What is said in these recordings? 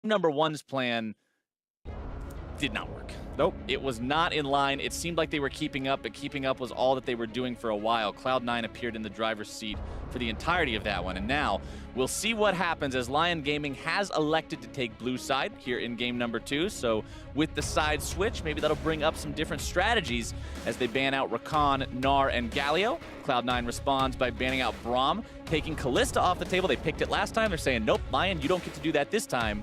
Number one's plan did not work. Nope. It was not in line. It seemed like they were keeping up, but keeping up was all that they were doing for a while. Cloud9 appeared in the driver's seat for the entirety of that one. And now we'll see what happens as Lyon Gaming has elected to take blue side here in game number 2. So with the side switch, maybe that'll bring up some different strategies as they ban out Rakan, Gnar, and Galio. Cloud9 responds by banning out Braum, taking Kalista off the table. They picked it last time. They're saying, nope, Lyon, you don't get to do that this time.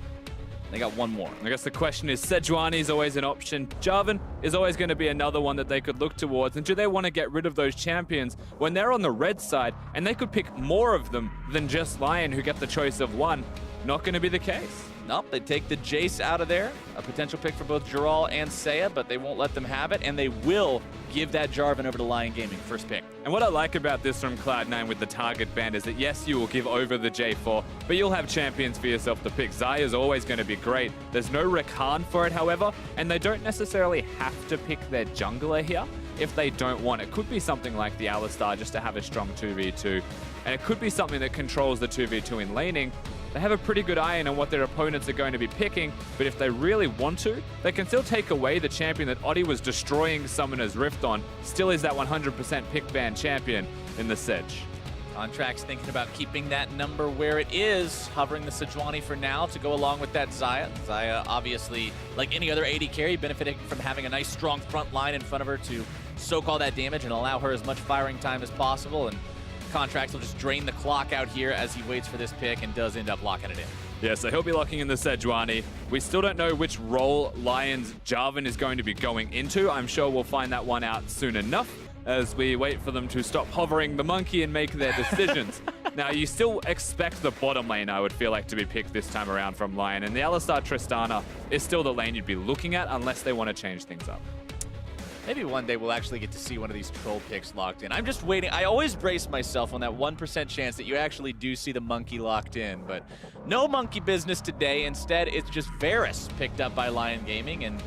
They got one more. I guess the question is, Sejuani is always an option. Jarvan is always going to be another one that they could look towards. And do they want to get rid of those champions when they're on the red side and they could pick more of them than just Lyon, who get the choice of one? Not going to be the case. Nope, they take the Jace out of there. A potential pick for both Jural and Saya, but they won't let them have it. And they will give that Jarvan over to Lyon Gaming, first pick. And what I like about this from Cloud9 with the target ban is that, yes, you will give over the J4, but you'll have champions for yourself to pick. Xayah is always going to be great. There's no Rakan for it, however, and they don't necessarily have to pick their jungler here if they don't want. It could be something like the Alistar just to have a strong 2v2, and it could be something that controls the 2v2 in laning. They have a pretty good eye on what their opponents are going to be picking, but if they really want to, they can still take away the champion that Oddie was destroying Summoner's Rift on. Still is that 100% pick ban champion in the Sedge. Contract's thinking about keeping that number where it is, hovering the Sejuani for now to go along with that Xayah. Xayah, obviously, like any other AD carry, benefiting from having a nice, strong front line in front of her to soak all that damage and allow her as much firing time as possible. And Contracts will just drain the clock out here as he waits for this pick and does end up locking it in. Yeah, so he'll be locking in the Sejuani. We still don't know which role Lyon's Jarvan is going to be going into. I'm sure we'll find that one out soon enough as we wait for them to stop hovering the monkey and make their decisions. Now, you still expect the bottom lane, I would feel like, to be picked this time around from Lyon, and the Alistar Tristana is still the lane you'd be looking at unless they want to change things up. Maybe one day we'll actually get to see one of these troll picks locked in. I'm just waiting. I always brace myself on that 1% chance that you actually do see the monkey locked in, but no monkey business today. Instead, it's just Varus picked up by Lyon Gaming, and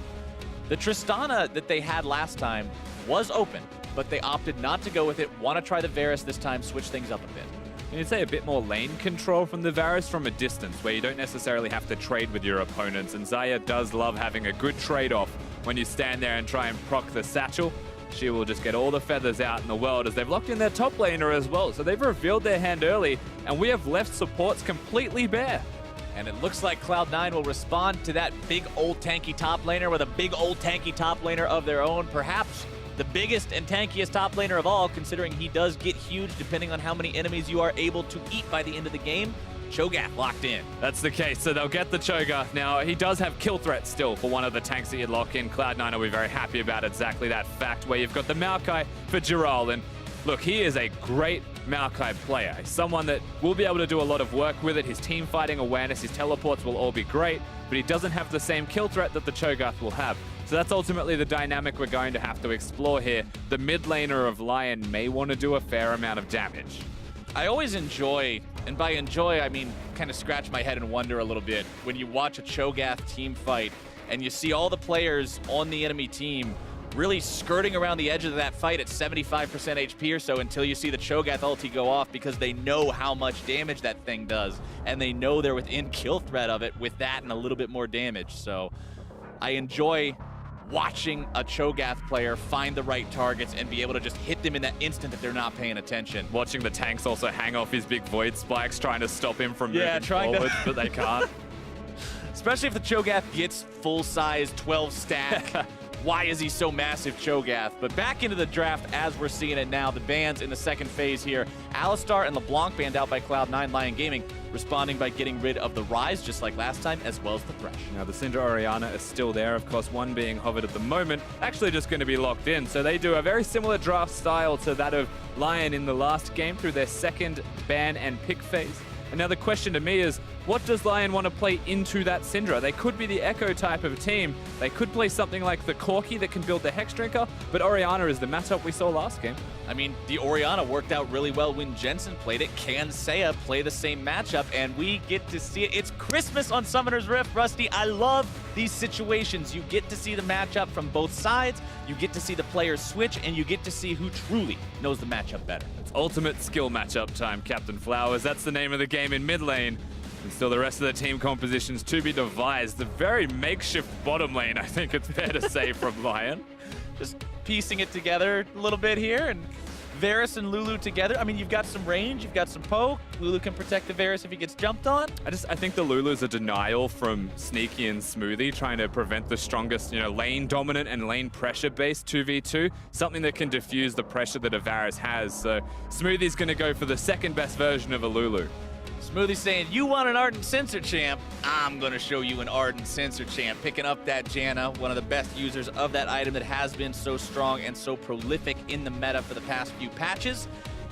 the Tristana that they had last time was open, but they opted not to go with it. Want to try the Varus this time, switch things up a bit. You'd say a bit more lane control from the Varus from a distance, where you don't necessarily have to trade with your opponents, and Xayah does love having a good trade-off when you stand there and try and proc the satchel. She will just get all the feathers out in the world as they've locked in their top laner as well. So they've revealed their hand early, and we have left supports completely bare. And it looks like Cloud9 will respond to that big old tanky top laner with a big old tanky top laner of their own. Perhaps the biggest and tankiest top laner of all, considering he does get huge depending on how many enemies you are able to eat by the end of the game. Cho'Gath locked in. That's the case, so they'll get the Cho'Gath. Now, he does have kill threat still for one of the tanks that you lock in. Cloud9 will be very happy about exactly that fact, where you've got the Maokai for Jural. And look, he is a great Maokai player. Someone that will be able to do a lot of work with it. His team fighting awareness, his teleports will all be great, but he doesn't have the same kill threat that the Cho'Gath will have. So that's ultimately the dynamic we're going to have to explore here. The mid laner of Lyon may want to do a fair amount of damage. I always enjoy, and by enjoy I mean kind of scratch my head and wonder a little bit, when you watch a Cho'Gath team fight and you see all the players on the enemy team really skirting around the edge of that fight at 75% HP or so until you see the Cho'Gath ulti go off, because they know how much damage that thing does, and they know they're within kill threat of it with that and a little bit more damage. So I enjoy watching a Cho'Gath player find the right targets and be able to just hit them in that instant that they're not paying attention. Watching the tanks also hang off his big void spikes, trying to stop him from moving forward, but they can't. Especially if the Cho'Gath gets full-size 12 stack. Why is he so massive, Cho'Gath? But back into the draft as we're seeing it now. The bans in the second phase here. Alistar and LeBlanc banned out by Cloud9. Lyon Gaming responding by getting rid of the Rise, just like last time, as well as the Thresh. Now, the Syndra Orianna is still there. Of course, one being hovered at the moment. Actually just going to be locked in. So they do a very similar draft style to that of Lyon in the last game through their second ban and pick phase. And now the question to me is, what does Lyon want to play into that Syndra? They could be the Echo type of team. They could play something like the Corki that can build the Hex Drinker, but Orianna is the matchup we saw last game. I mean, the Orianna worked out really well when Jensen played it. Can Saya play the same matchup? And we get to see it. It's Christmas on Summoner's Rift, Rusty. I love these situations. You get to see the matchup from both sides. You get to see the players switch, and you get to see who truly knows the matchup better. It's ultimate skill matchup time, Captain Flowers. That's the name of the game in mid lane. And still the rest of the team compositions to be devised. The very makeshift bottom lane, I think it's fair to say, from Lyon. Just piecing it together a little bit here, and Varus and Lulu together. I mean, you've got some range, you've got some poke. Lulu can protect the Varus if he gets jumped on. I think the Lulu's a denial from Sneaky and Smoothie, trying to prevent the strongest, lane dominant and lane pressure based 2v2, something that can diffuse the pressure that a Varus has. So Smoothie's going to go for the second best version of a Lulu. Smoothie saying, you want an Ardent Sensor champ? I'm going to show you an Ardent Sensor champ. Picking up that Janna, one of the best users of that item that has been so strong and so prolific in the meta for the past few patches.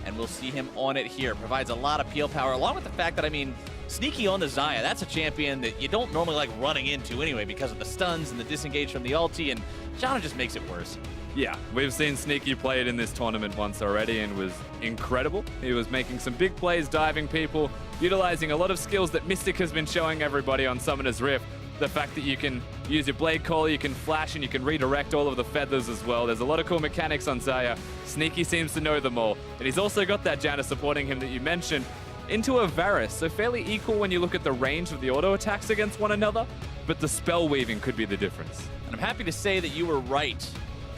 And we'll see him on it here. Provides a lot of peel power, along with the fact that, Sneaky on the Xayah, that's a champion that you don't normally like running into anyway because of the stuns and the disengage from the ulti, and Janna just makes it worse. Yeah, we've seen Sneaky play it in this tournament once already and was incredible. He was making some big plays, diving people, utilizing a lot of skills that Mystic has been showing everybody on Summoner's Rift. The fact that you can use your Blade Caller, you can flash, and you can redirect all of the feathers as well. There's a lot of cool mechanics on Xayah. Sneaky seems to know them all. And he's also got that Janna supporting him that you mentioned into a Varus, so fairly equal when you look at the range of the auto attacks against one another, but the spell weaving could be the difference. And I'm happy to say that you were right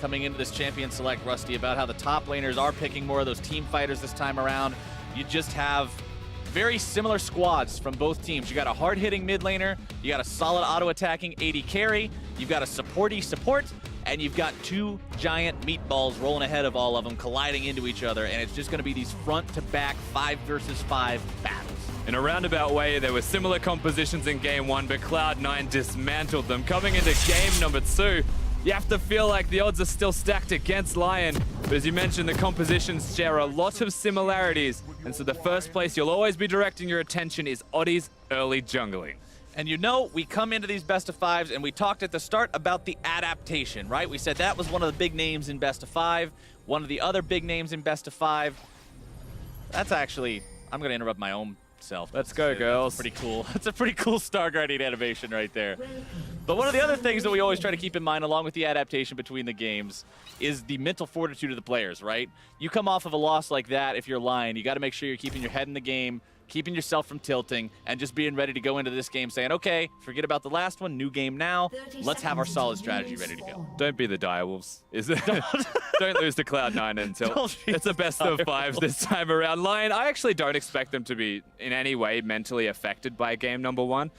coming into this Champion Select, Rusty, about how the top laners are picking more of those team fighters this time around. You just have very similar squads from both teams. You got a hard-hitting mid laner, you got a solid auto-attacking AD carry, you've got a supporty support, and you've got two giant meatballs rolling ahead of all of them, colliding into each other, and it's just going to be these front-to-back 5 versus 5 battles. In a roundabout way, there were similar compositions in Game 1, but Cloud9 dismantled them. Coming into Game number 2, you have to feel like the odds are still stacked against Lyon. But as you mentioned, the compositions share a lot of similarities. And so the first place you'll always be directing your attention is Oddie's early jungling. And we come into these best of 5s, and we talked at the start about the adaptation, right? We said that was one of the big names in best of 5. One of the other big names in best of 5. That's actually, I'm going to interrupt my own self. Let's go, girls. That's pretty cool. That's a pretty cool Star Guardian animation right there. But one of the other things that we always try to keep in mind, along with the adaptation between the games, is the mental fortitude of the players, right? You come off of a loss like that, if you're Lyon, you got to make sure you're keeping your head in the game, keeping yourself from tilting, and just being ready to go into this game saying, okay, forget about the last one, new game now, let's have our solid strategy ready to go. Don't be the direwolves. Don't lose to Cloud9 until it's a best of 5s this time around. Lyon, I actually don't expect them to be in any way mentally affected by game number 1.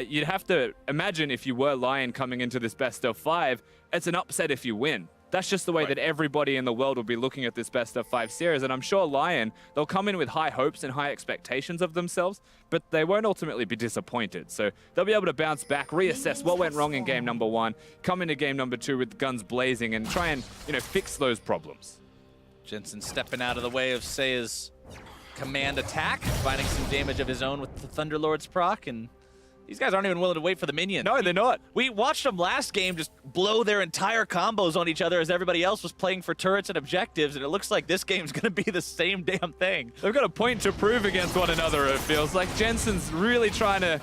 You'd have to imagine if you were Lyon coming into this best of 5, it's an upset if you win. That's just the way that everybody in the world will be looking at this best of 5 series. And I'm sure Lyon, they'll come in with high hopes and high expectations of themselves, but they won't ultimately be disappointed. So they'll be able to bounce back, reassess what went wrong in game number 1, come into game number 2 with guns blazing and try and, fix those problems. Jensen stepping out of the way of Seiya's command attack, finding some damage of his own with the Thunderlord's proc, and these guys aren't even willing to wait for the minion. No, they're not. We watched them last game just blow their entire combos on each other as everybody else was playing for turrets and objectives, and it looks like this game's going to be the same damn thing. They've got a point to prove against one another, it feels like. Jensen's really trying to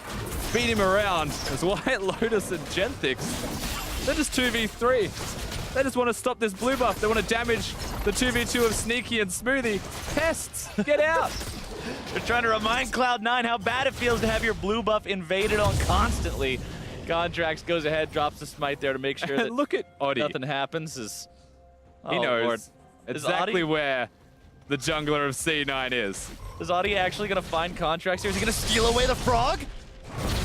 beat him around as White Lotus and Genthix, they're just 2v3. They just want to stop this blue buff. They want to damage the 2v2 of Sneaky and Smoothie. Pests, get out. They're trying to remind Cloud9 how bad it feels to have your blue buff invaded on constantly. Contracts goes ahead, drops the smite there to make sure that look at Oddie. Nothing happens. He knows exactly where the jungler of C9 is. Is Oddie actually going to find Contracts here? Is he going to steal away the frog?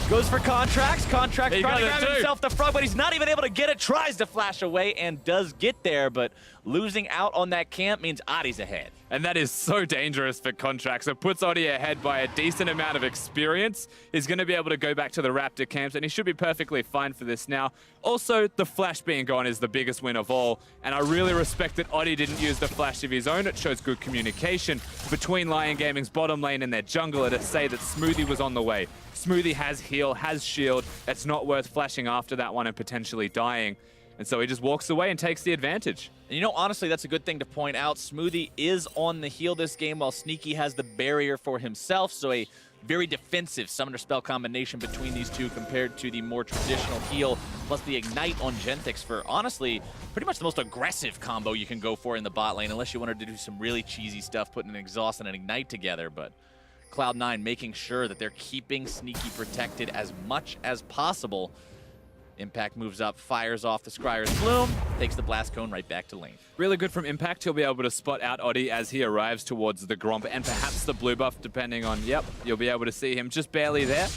Goes for Contracts. Contracts trying to grab himself the frog, but he's not even able to get it. Tries to flash away and does get there, but losing out on that camp means Oddie's ahead. And that is so dangerous for Contracts. It puts Oddie ahead by a decent amount of experience. He's going to be able to go back to the Raptor camps, and he should be perfectly fine for this now. Also, the flash being gone is the biggest win of all, and I really respect that Oddie didn't use the flash of his own. It shows good communication between Lyon Gaming's bottom lane and their jungler to say that Smoothie was on the way. Smoothie has heal, has shield. It's not worth flashing after that one and potentially dying. And so he just walks away and takes the advantage. And honestly, that's a good thing to point out. Smoothie is on the heal this game while Sneaky has the barrier for himself. So a very defensive summoner spell combination between these two compared to the more traditional heal, plus the ignite on Genthix for, honestly, pretty much the most aggressive combo you can go for in the bot lane, unless you wanted to do some really cheesy stuff, putting an exhaust and an ignite together. But Cloud9 making sure that they're keeping Sneaky protected as much as possible. Impact moves up, fires off the Scryer's Bloom, takes the Blast Cone right back to lane. Really good from Impact. He'll be able to spot out Oddie as he arrives towards the Gromp and perhaps the blue buff, depending on, yep, you'll be able to see him just barely there.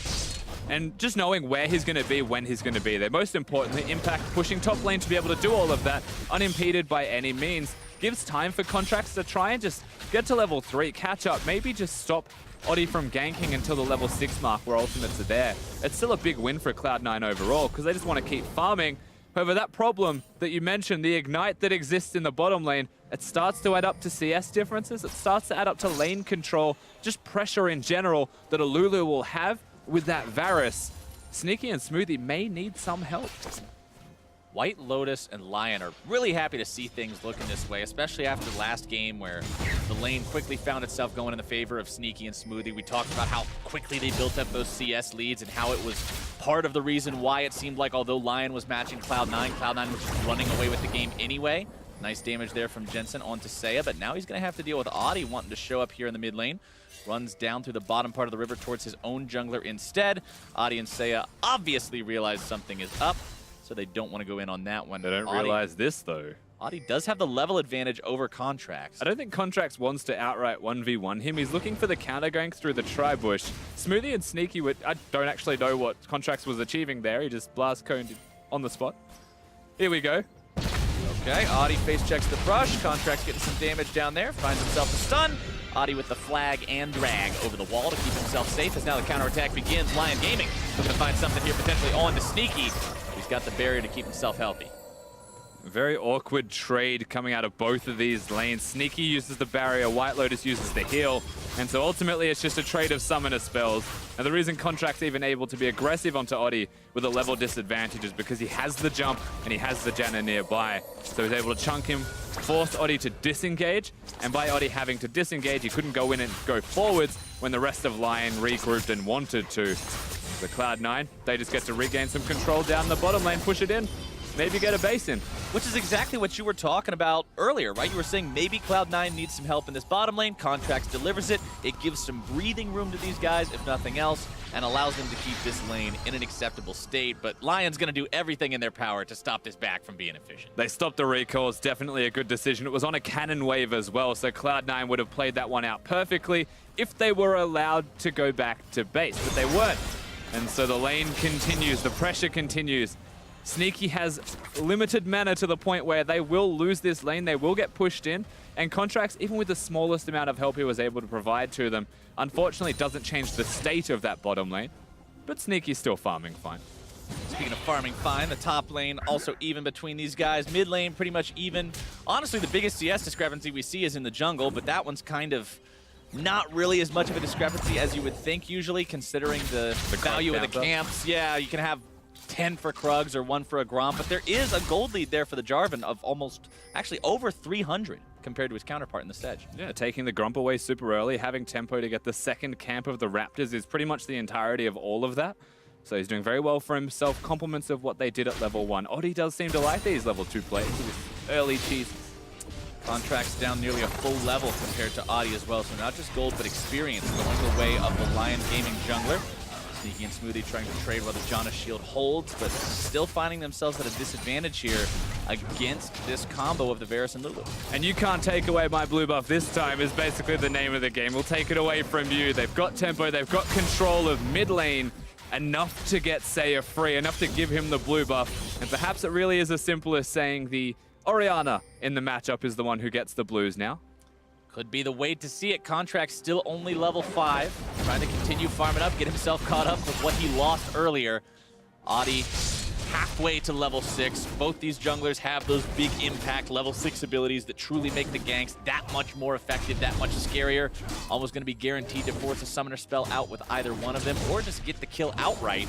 And just knowing where he's going to be when he's going to be there. Most importantly, Impact pushing top lane to be able to do all of that unimpeded by any means. Gives time for Contracts to try and just get to level 3, catch up, maybe just stop Oddie from ganking until the level 6 mark where ultimates are there. It's still a big win for Cloud9 overall because they just want to keep farming. However, that problem that you mentioned, the Ignite that exists in the bottom lane, it starts to add up to CS differences. It starts to add up to lane control, just pressure in general that a Lulu will have with that Varus. Sneaky and Smoothie may need some help. White Lotus and Lyon are really happy to see things looking this way, especially after the last game where the lane quickly found itself going in the favor of Sneaky and Smoothie. We talked about how quickly they built up those CS leads and how it was part of the reason why it seemed like although Lyon was matching Cloud9, Cloud9 was just running away with the game anyway. Nice damage there from Jensen onto Saya, but now he's going to have to deal with Oddie wanting to show up here in the mid lane. Runs down through the bottom part of the river towards his own jungler instead. Oddie and Saya obviously realize something is up, so they don't want to go in on that one. They don't realize this, though. Oddie does have the level advantage over Contracts. I don't think Contracts wants to outright 1v1 him. He's looking for the counter going through the tri-bush. Smoothie and Sneaky, I don't actually know what Contracts was achieving there. He just blast coned on the spot. Here we go. Okay, Oddie face checks the brush. Contracts getting some damage down there. Finds himself a stun. Oddie with the flag and drag over the wall to keep himself safe as now the counterattack begins. Lyon Gaming looking to find something here potentially on to Sneaky. He's got the barrier to keep himself healthy. Very awkward trade coming out of both of these lanes. Sneaky uses the barrier, White Lotus uses the heal, and so ultimately it's just a trade of summoner spells. And the reason Contract's even able to be aggressive onto Oddie with a level disadvantage is because he has the jump and he has the Janna nearby. So he's able to chunk him, force Oddie to disengage, and by Oddie having to disengage, he couldn't go in and go forwards when the rest of Lyon regrouped and wanted to. The Cloud9, they just get to regain some control down the bottom lane, push it in, maybe get a base in. Which is exactly what you were talking about earlier, right? You were saying maybe Cloud9 needs some help in this bottom lane. Contracts delivers it. It gives some breathing room to these guys, if nothing else, and allows them to keep this lane in an acceptable state. But Lyon's going to do everything in their power to stop this back from being efficient. They stopped the recalls. Definitely a good decision. It was on a cannon wave as well, so Cloud9 would have played that one out perfectly if they were allowed to go back to base, but they weren't. And so the lane continues, the pressure continues. Sneaky has limited mana to the point where they will lose this lane, they will get pushed in, and Contracts, even with the smallest amount of help he was able to provide to them, unfortunately doesn't change the state of that bottom lane, but Sneaky's still farming fine. Speaking of farming fine, the top lane also even between these guys. Mid lane pretty much even. Honestly, the biggest CS discrepancy we see is in the jungle, but that one's kind of not really as much of a discrepancy as you would think usually, considering the value of the camps. Yeah, you can have 10 for Krugs or 1 for a Gromp, but there is a gold lead there for the Jarvan of almost, actually over 300 compared to his counterpart in the Sedge. Yeah, taking the Gromp away super early, having tempo to get the second camp of the Raptors is pretty much the entirety of all of that. So he's doing very well for himself, compliments of what they did at level 1. Oddie does seem to like these level 2 plays with early cheese. Contracts down nearly a full level compared to Oddie as well, so not just gold, but experience going the way of the Lyon Gaming jungler. Sneaky and Smoothie trying to trade while the Janna shield holds, but still finding themselves at a disadvantage here against this combo of the Varus and Lulu. And you can't take away my blue buff this time is basically the name of the game. We'll take it away from you. They've got tempo, they've got control of mid lane, enough to get Saya free, enough to give him the blue buff. And perhaps it really is as simple as saying the Orianna in the matchup is the one who gets the blues now. Could be the way to see it. Contract still only level 5. Trying to continue farming up, get himself caught up with what he lost earlier. Oddie halfway to level 6. Both these junglers have those big impact level 6 abilities that truly make the ganks that much more effective, that much scarier. Almost going to be guaranteed to force a summoner spell out with either one of them or just get the kill outright.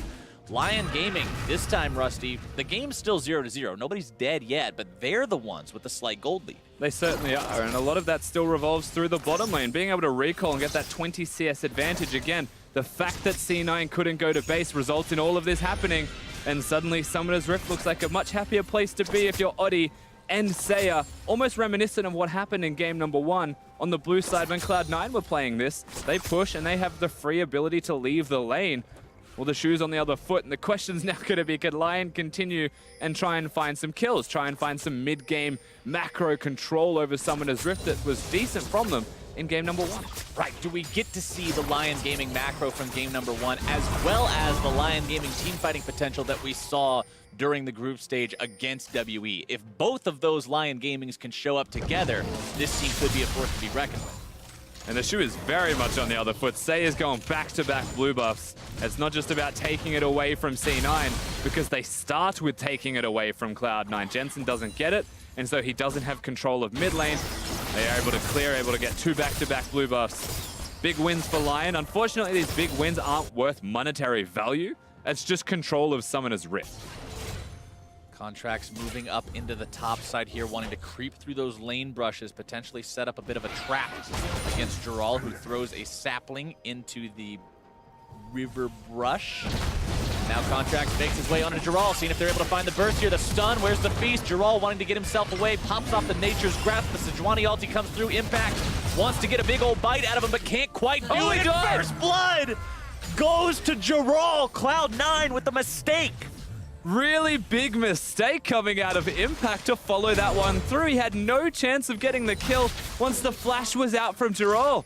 Lyon Gaming, this time, Rusty, the game's still 0-0. Nobody's dead yet, but they're the ones with the slight gold lead. They certainly are, and a lot of that still revolves through the bottom lane. Being able to recall and get that 20 CS advantage again. The fact that C9 couldn't go to base results in all of this happening, and suddenly Summoner's Rift looks like a much happier place to be if you're Oddie. and Seiya, almost reminiscent of what happened in game number 1 on the blue side when Cloud9 were playing this. They push and they have the free ability to leave the lane. Well, the shoe's on the other foot, and the question's now going to be, can Lyon continue and try and find some kills, try and find some mid-game macro control over Summoner's Rift that was decent from them in game number 1. Right, do we get to see the Lyon Gaming macro from game number 1 as well as the Lyon Gaming team fighting potential that we saw during the group stage against WE? If both of those Lyon Gamings can show up together, this team could be a force to be reckoned with. And the shoe is very much on the other foot. Seiya's going back-to-back blue buffs. It's not just about taking it away from C9, because they start with taking it away from Cloud9. Jensen doesn't get it, and so he doesn't have control of mid lane. They are able to clear, able to get 2 back-to-back blue buffs. Big wins for Lyon. Unfortunately, these big wins aren't worth monetary value. It's just control of Summoner's Rift. Contracts moving up into the top side here, wanting to creep through those lane brushes, potentially set up a bit of a trap against Jural, who throws a sapling into the river brush. Now Contracts makes his way onto Jural, seeing if they're able to find the burst here. The stun, where's the feast? Jural wanting to get himself away, pops off the Nature's Grasp. The Sejuani ulti comes through. Impact wants to get a big old bite out of him, but can't quite do it. First blood goes to Jural. Cloud9 with the mistake. Really big mistake coming out of Impact to follow that one through. He had no chance of getting the kill once the flash was out from Jural.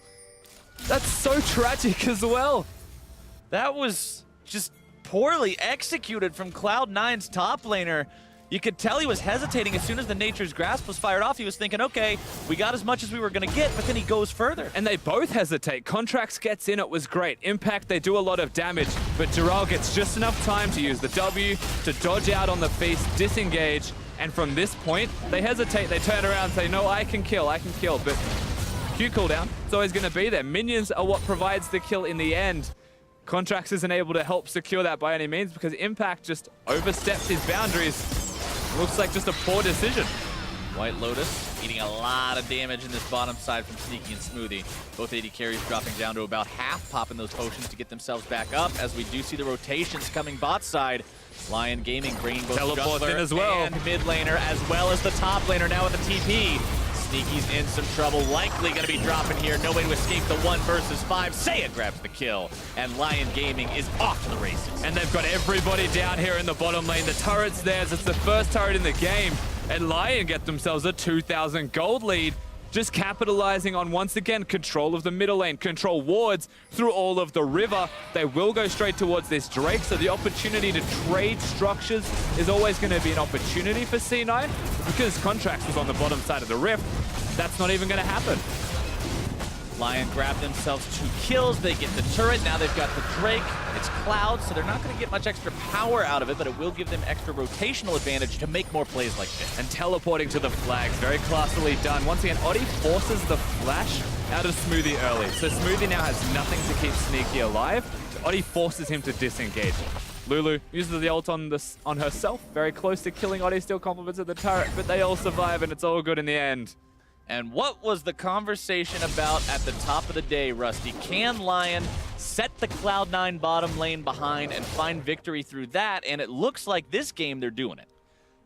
That's so tragic as well. That was just poorly executed from Cloud9's top laner. You could tell he was hesitating as soon as the Nature's Grasp was fired off. He was thinking, okay, we got as much as we were going to get, but then he goes further. And they both hesitate. Contracts gets in, it was great. Impact, they do a lot of damage, but Jural gets just enough time to use the W to dodge out on the feast, disengage, and from this point, they hesitate. They turn around and say, no, I can kill, but Q cooldown is always going to be there. Minions are what provides the kill in the end. Contracts isn't able to help secure that by any means because Impact just oversteps his boundaries. Looks like just a poor decision. White Lotus eating a lot of damage in this bottom side from Sneaky and Smoothie. Both AD carries dropping down to about half, popping those potions to get themselves back up as we do see the rotations coming bot side. Lyon Gaming bringing both Teleport jungler in as well. and mid laner as well as the top laner now with the TP. Sneaky's in some trouble, likely going to be dropping here. No way to escape the 1 versus 5. Seiya grabs the kill, and Lyon Gaming is off to the races. And they've got everybody down here in the bottom lane. The turret's theirs. It's the first turret in the game. And Lyon get themselves a 2,000 gold lead. Just capitalizing on, once again, control of the middle lane, control wards through all of the river. They will go straight towards this Drake, so the opportunity to trade structures is always going to be an opportunity for C9. Because Contracts was on the bottom side of the rift, that's not even going to happen. Lyon grabbed themselves 2 kills. They get the turret. Now they've got the Drake. It's Cloud, so they're not going to get much extra power out of it, but it will give them extra rotational advantage to make more plays like this. And teleporting to the flags, very classily done. Once again, Oddie forces the flash out of Smoothie early. So Smoothie now has nothing to keep Sneaky alive. Oddie forces him to disengage. Lulu uses the ult on herself, very close to killing Oddie, still compliments of the turret, but they all survive and it's all good in the end. And what was the conversation about at the top of the day, Rusty? Can Lyon set the Cloud9 bottom lane behind and find victory through that? And it looks like this game they're doing it.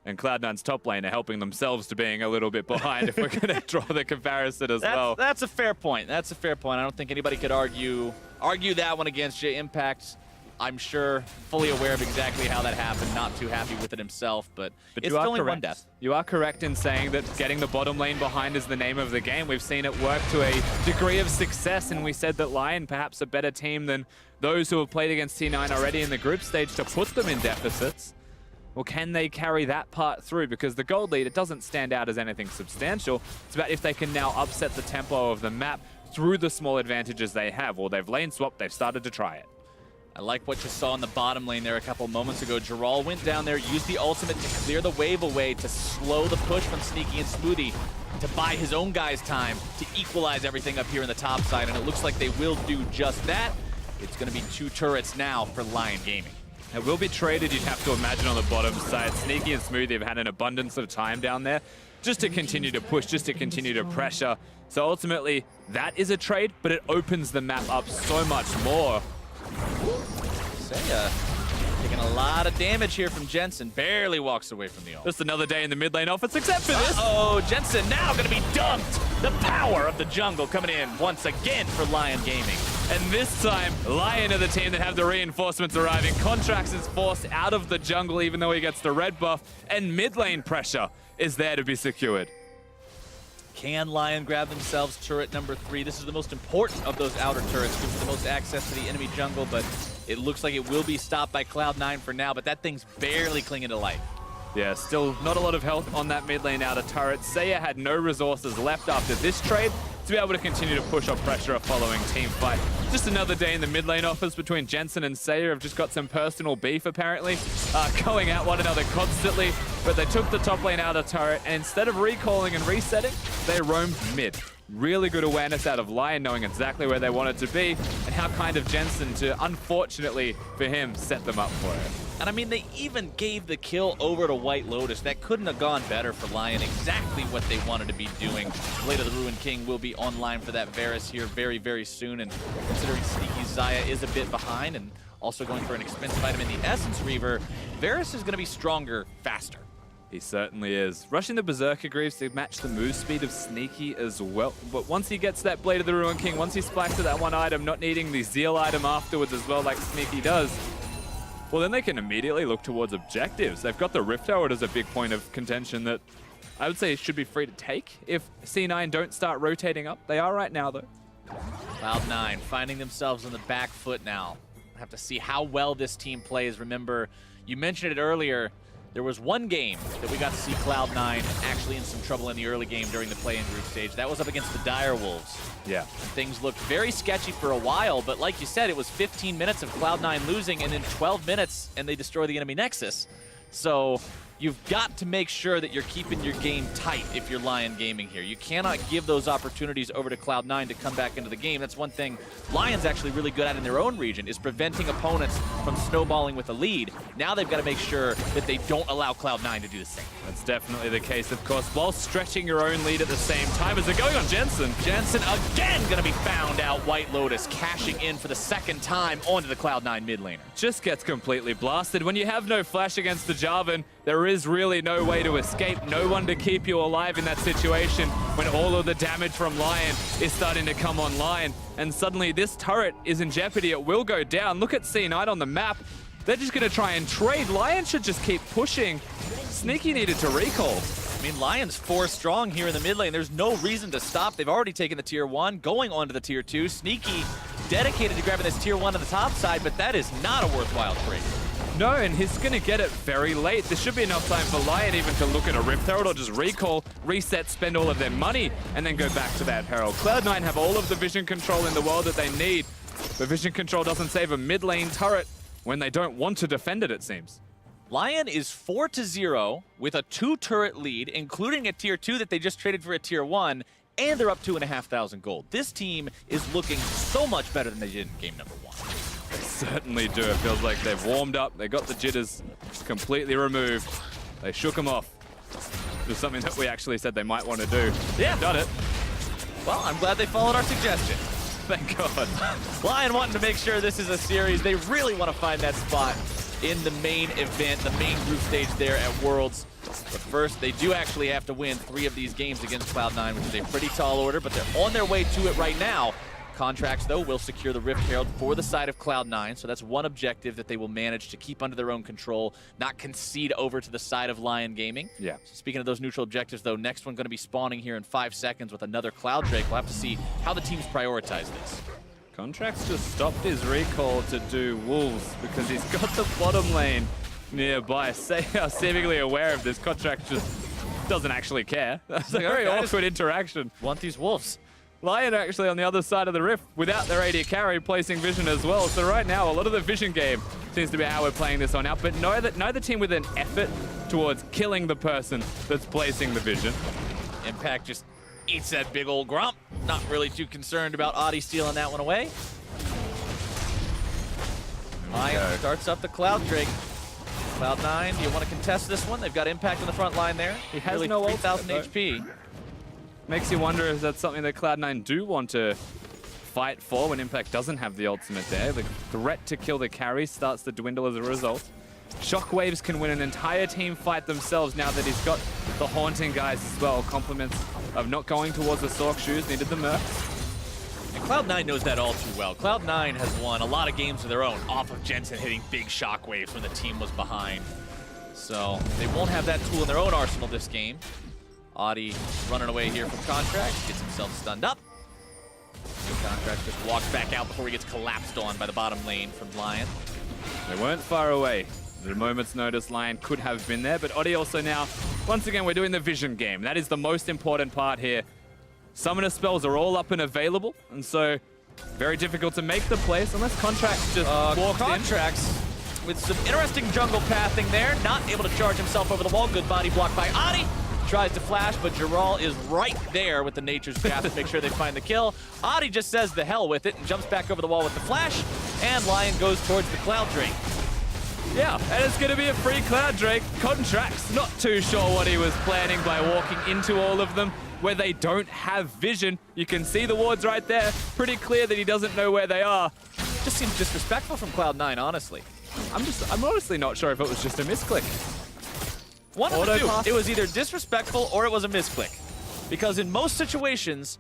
And Cloud9's top lane are helping themselves to being a little bit behind if we're going to draw the comparison as well. That's a fair point. That's a fair point. I don't think anybody could argue that one against you. Impact, I'm sure, fully aware of exactly how that happened. Not too happy with it himself, but it's only one death. You are correct in saying that getting the bottom lane behind is the name of the game. We've seen it work to a degree of success, and we said that Lyon, perhaps a better team than those who have played against T9 already in the group stage to put them in deficits. Well, can they carry that part through? Because the gold lead, it doesn't stand out as anything substantial. It's about if they can now upset the tempo of the map through the small advantages they have. Well, they've lane swapped, they've started to try it. I like what you saw in the bottom lane there a couple moments ago. Jural went down there, used the ultimate to clear the wave away, to slow the push from Sneaky and Smoothie, to buy his own guys time, to equalize everything up here in the top side, and it looks like they will do just that. It's going to be 2 turrets now for Lyon Gaming. It will be traded, you'd have to imagine, on the bottom side. Sneaky and Smoothie have had an abundance of time down there just to continue to push, just to continue to pressure. So ultimately, that is a trade, but it opens the map up so much more. Seiya Taking a lot of damage here from Jensen. Barely walks away from the ult. Just another day in the mid lane offense, except for this. Oh, Jensen now going to be dunked. The power of the jungle coming in once again for Lyon Gaming. And this time, Lyon are the team that have the reinforcements arriving. Contracts is forced out of the jungle even though he gets the red buff. And mid lane pressure is there to be secured. Can Lyon grab themselves turret number 3? This is the most important of those outer turrets. Gives the most access to the enemy jungle, but it looks like it will be stopped by Cloud9 for now, but that thing's barely clinging to life. Yeah, still not a lot of health on that mid lane outer turret. Saya had no resources left after this trade to be able to continue to push off pressure a following team fight. Just another day in the mid lane offense between Jensen and Saya. Have just got some personal beef apparently, going at one another constantly, but they took the top lane outer turret and instead of recalling and resetting, they roamed mid. Really good awareness out of Lyon, knowing exactly where they wanted to be and how kind of Jensen to, unfortunately for him, set them up for it. And I mean, they even gave the kill over to White Lotus. That couldn't have gone better for Lyon. Exactly what they wanted to be doing. Blade of the Ruined King will be online for that Varus here very, very soon. And considering Sneaky Xayah is a bit behind and also going for an expensive item in the Essence Reaver, Varus is going to be stronger faster. He certainly is. Rushing the Berserker Greaves to match the move speed of Sneaky as well. But once he gets that Blade of the Ruined King, once he splashes that one item, not needing the Zeal item afterwards as well like Sneaky does, well, then they can immediately look towards objectives. They've got the Rift Tower as a big point of contention that I would say should be free to take if C9 don't start rotating up. They are right now, though. Cloud9 finding themselves on the back foot now. Have to see how well this team plays. Remember, you mentioned it earlier, there was one game that we got to see Cloud9 actually in some trouble in the early game during the play-in group stage. That was up against the Dire Wolves. Yeah. Things looked very sketchy for a while, but like you said, it was 15 minutes of Cloud9 losing and then 12 minutes and they destroy the enemy Nexus. So you've got to make sure that you're keeping your game tight if you're Lyon Gaming here. You cannot give those opportunities over to Cloud9 to come back into the game. That's one thing Lyon's actually really good at in their own region, is preventing opponents from snowballing with a lead. Now they've got to make sure that they don't allow Cloud9 to do the same. That's definitely the case, of course, while stretching your own lead at the same time as they're going on Jensen. Jensen again going to be found out. White Lotus cashing in for the second time onto the Cloud9 mid laner. Just gets completely blasted. When you have no flash against the Jarvan, there is really no way to escape, no one to keep you alive in that situation when all of the damage from Lyon is starting to come online. And suddenly this turret is in jeopardy. It will go down. Look at C9 on the map. They're just going to try and trade. Lyon should just keep pushing. Sneaky needed to recall. I mean, Lyon's 4 strong here in the mid lane. There's no reason to stop. They've already taken the tier 1, going on to the tier 2. Sneaky dedicated to grabbing this tier 1 on the top side, but that is not a worthwhile trade. No, and he's going to get it very late. There should be enough time for Lyon even to look at a Rift Herald or just recall, reset, spend all of their money, and then go back to that Herald. Cloud9 have all of the vision control in the world that they need, but vision control doesn't save a mid lane turret when they don't want to defend it, it seems. Lyon is 4-0 with a 2-turret lead, including a tier 2 that they just traded for a tier 1, and they're up 2,500 gold. This team is looking so much better than they did in game number 1. They certainly do. It feels like they've warmed up. They got the jitters completely removed. They shook them off. It was something that we actually said they might want to do. Yeah. Done it. Well, I'm glad they followed our suggestion. Thank God. Lyon wanting to make sure this is a series. They really want to find that spot in the main event, the main group stage there at Worlds. But first, they do actually have to win 3 of these games against Cloud9, which is a pretty tall order, but they're on their way to it right now. Contracts, though, will secure the Rift Herald for the side of Cloud9, so that's one objective that they will manage to keep under their own control, not concede over to the side of Lyon Gaming. Yeah. So speaking of those neutral objectives, though, next one going to be spawning here in 5 seconds with another Cloud Drake. We'll have to see how the teams prioritize this. Contracts just stopped his recall to do Wolves because he's got the bottom lane nearby. Seemingly aware of this. Contract just doesn't actually care. That's a very awkward interaction. Want these Wolves. Lyon actually on the other side of the rift without their AD carry placing vision as well. So right now, a lot of the vision game seems to be how we're playing this on out. But neither team with an effort towards killing the person that's placing the vision. Impact just eats that big old grump. Not really too concerned about Audi stealing that one away. Lyon starts up the Cloud Drake. Cloud9, do you want to contest this one? They've got Impact on the front line there. He has Nearly no 3,000 ult, HP. Makes you wonder if that's something that Cloud9 do want to fight for when Impact doesn't have the ultimate there. The threat to kill the carry starts to dwindle as a result. Shockwaves can win an entire team fight themselves now that he's got the Haunting guys as well. Compliments of not going towards the Sork shoes, needed the Mercs. And Cloud9 knows that all too well. Cloud9 has won a lot of games of their own off of Jensen hitting big shockwaves when the team was behind. So they won't have that tool in their own arsenal this game. Audi running away here from Contract, gets himself stunned up. Contract just walks back out before he gets collapsed on by the bottom lane from Lyon. They weren't far away. At a moment's notice, Lyon could have been there, but Audi also now, once again, we're doing the vision game. That is the most important part here. Summoner spells are all up and available, and so very difficult to make the plays unless Contracts just walks in. Contracts with some interesting jungle pathing there, not able to charge himself over the wall. Good body block by Audi. Tries to flash, but Giral is right there with the Nature's Grasp to make sure they find the kill. Audi just says the hell with it and jumps back over the wall with the flash, and Lyon goes towards the Cloud Drake. Yeah, and it's going to be a free Cloud Drake. Contracts not too sure what he was planning by walking into all of them where they don't have vision. You can see the wards right there. Pretty clear that he doesn't know where they are. Just seems disrespectful from Cloud9, honestly. I'm honestly not sure if it was just a misclick. One of the two. It was either disrespectful or it was a misclick. Because in most situations,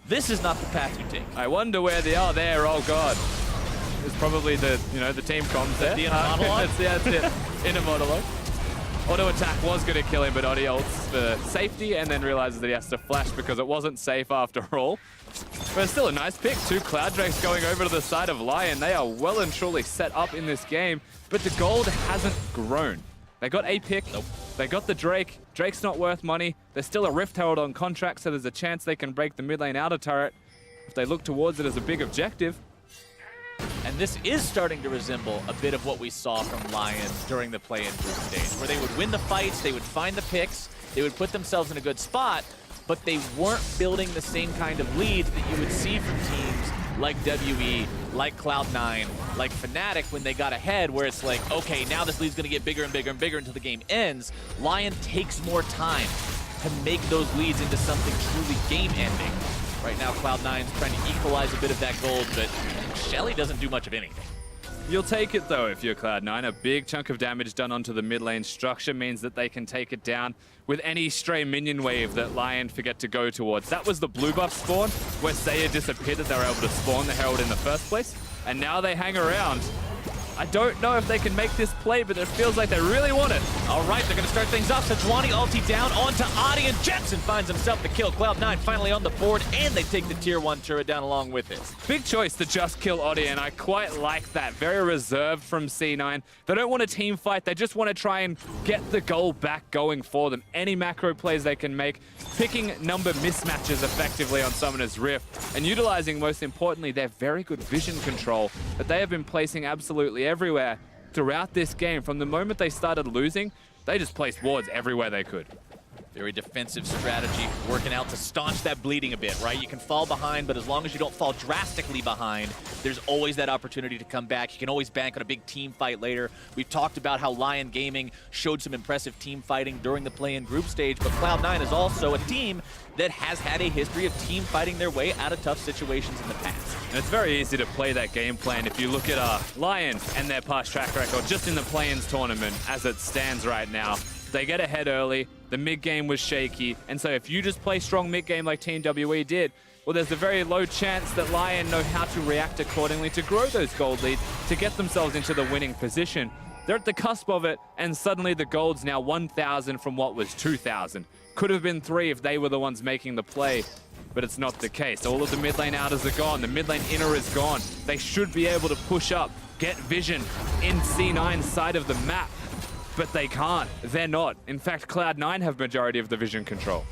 this is not the path you take. I wonder where they are there. Oh god. It's probably the team comms there. The inner monologue? that's it. Inner monologue. Auto attack was going to kill him, but Audi ults for safety and then realizes that he has to flash because it wasn't safe after all. But it's still a nice pick. 2 Cloud Drakes going over to the side of Lyon. They are well and truly set up in this game, but the gold hasn't grown. They got a pick. Nope. They got the Drake. Drake's not worth money. There's still a Rift Herald on contract, so there's a chance they can break the mid lane outer turret if they look towards it as a big objective. And this is starting to resemble a bit of what we saw from Lyon during the play-in group stage, where they would win the fights, they would find the picks, they would put themselves in a good spot, but they weren't building the same kind of leads that you would see from teams like WE, like Cloud9, like Fnatic when they got ahead, where it's like, okay, now this lead's going to get bigger and bigger and bigger until the game ends. Lyon takes more time to make those leads into something truly game-ending. Right now, Cloud9's trying to equalize a bit of that gold, but Shelly doesn't do much of anything. You'll take it though if you're Cloud9. A big chunk of damage done onto the mid lane structure means that they can take it down with any stray minion wave that Lyon forget to go towards. That was the blue buff spawn where Saya disappeared that they were able to spawn the Herald in the first place, and now they hang around. I don't know if they can make this play, but it feels like they really want it. All right, they're going to start things off. Sejuani ulti down onto Audi, and Jensen finds himself the kill. Cloud9 finally on the board, and they take the tier 1 turret down along with it. Big choice to just kill Audi, and I quite like that. Very reserved from C9. They don't want a team fight. They just want to try and get the goal back going for them. Any macro plays they can make, picking number mismatches effectively on Summoner's Rift, and utilizing, most importantly, their very good vision control that they have been placing absolutely everywhere throughout this game. From the moment they started losing, they just placed wards everywhere they could. Very defensive strategy, working out to staunch that bleeding a bit, right? You can fall behind, but as long as you don't fall drastically behind, there's always that opportunity to come back. You can always bank on a big team fight later. We've talked about how Lyon Gaming showed some impressive team fighting during the play-in group stage, but Cloud9 is also a team that has had a history of team fighting their way out of tough situations in the past. And it's very easy to play that game plan if you look at Lyon and their past track record just in the play-ins tournament as it stands right now. They get ahead early, the mid-game was shaky, and so if you just play strong mid-game like Team WE did, well, there's a very low chance that Lyon know how to react accordingly to grow those gold leads, to get themselves into the winning position. They're at the cusp of it, and suddenly the gold's now 1,000 from what was 2,000. Could have been 3 if they were the ones making the play, but it's not the case. All of the mid lane outers are gone, the mid lane inner is gone. They should be able to push up, get vision in C9's side of the map. But they can't. They're not. In fact, Cloud9 have majority of the vision control.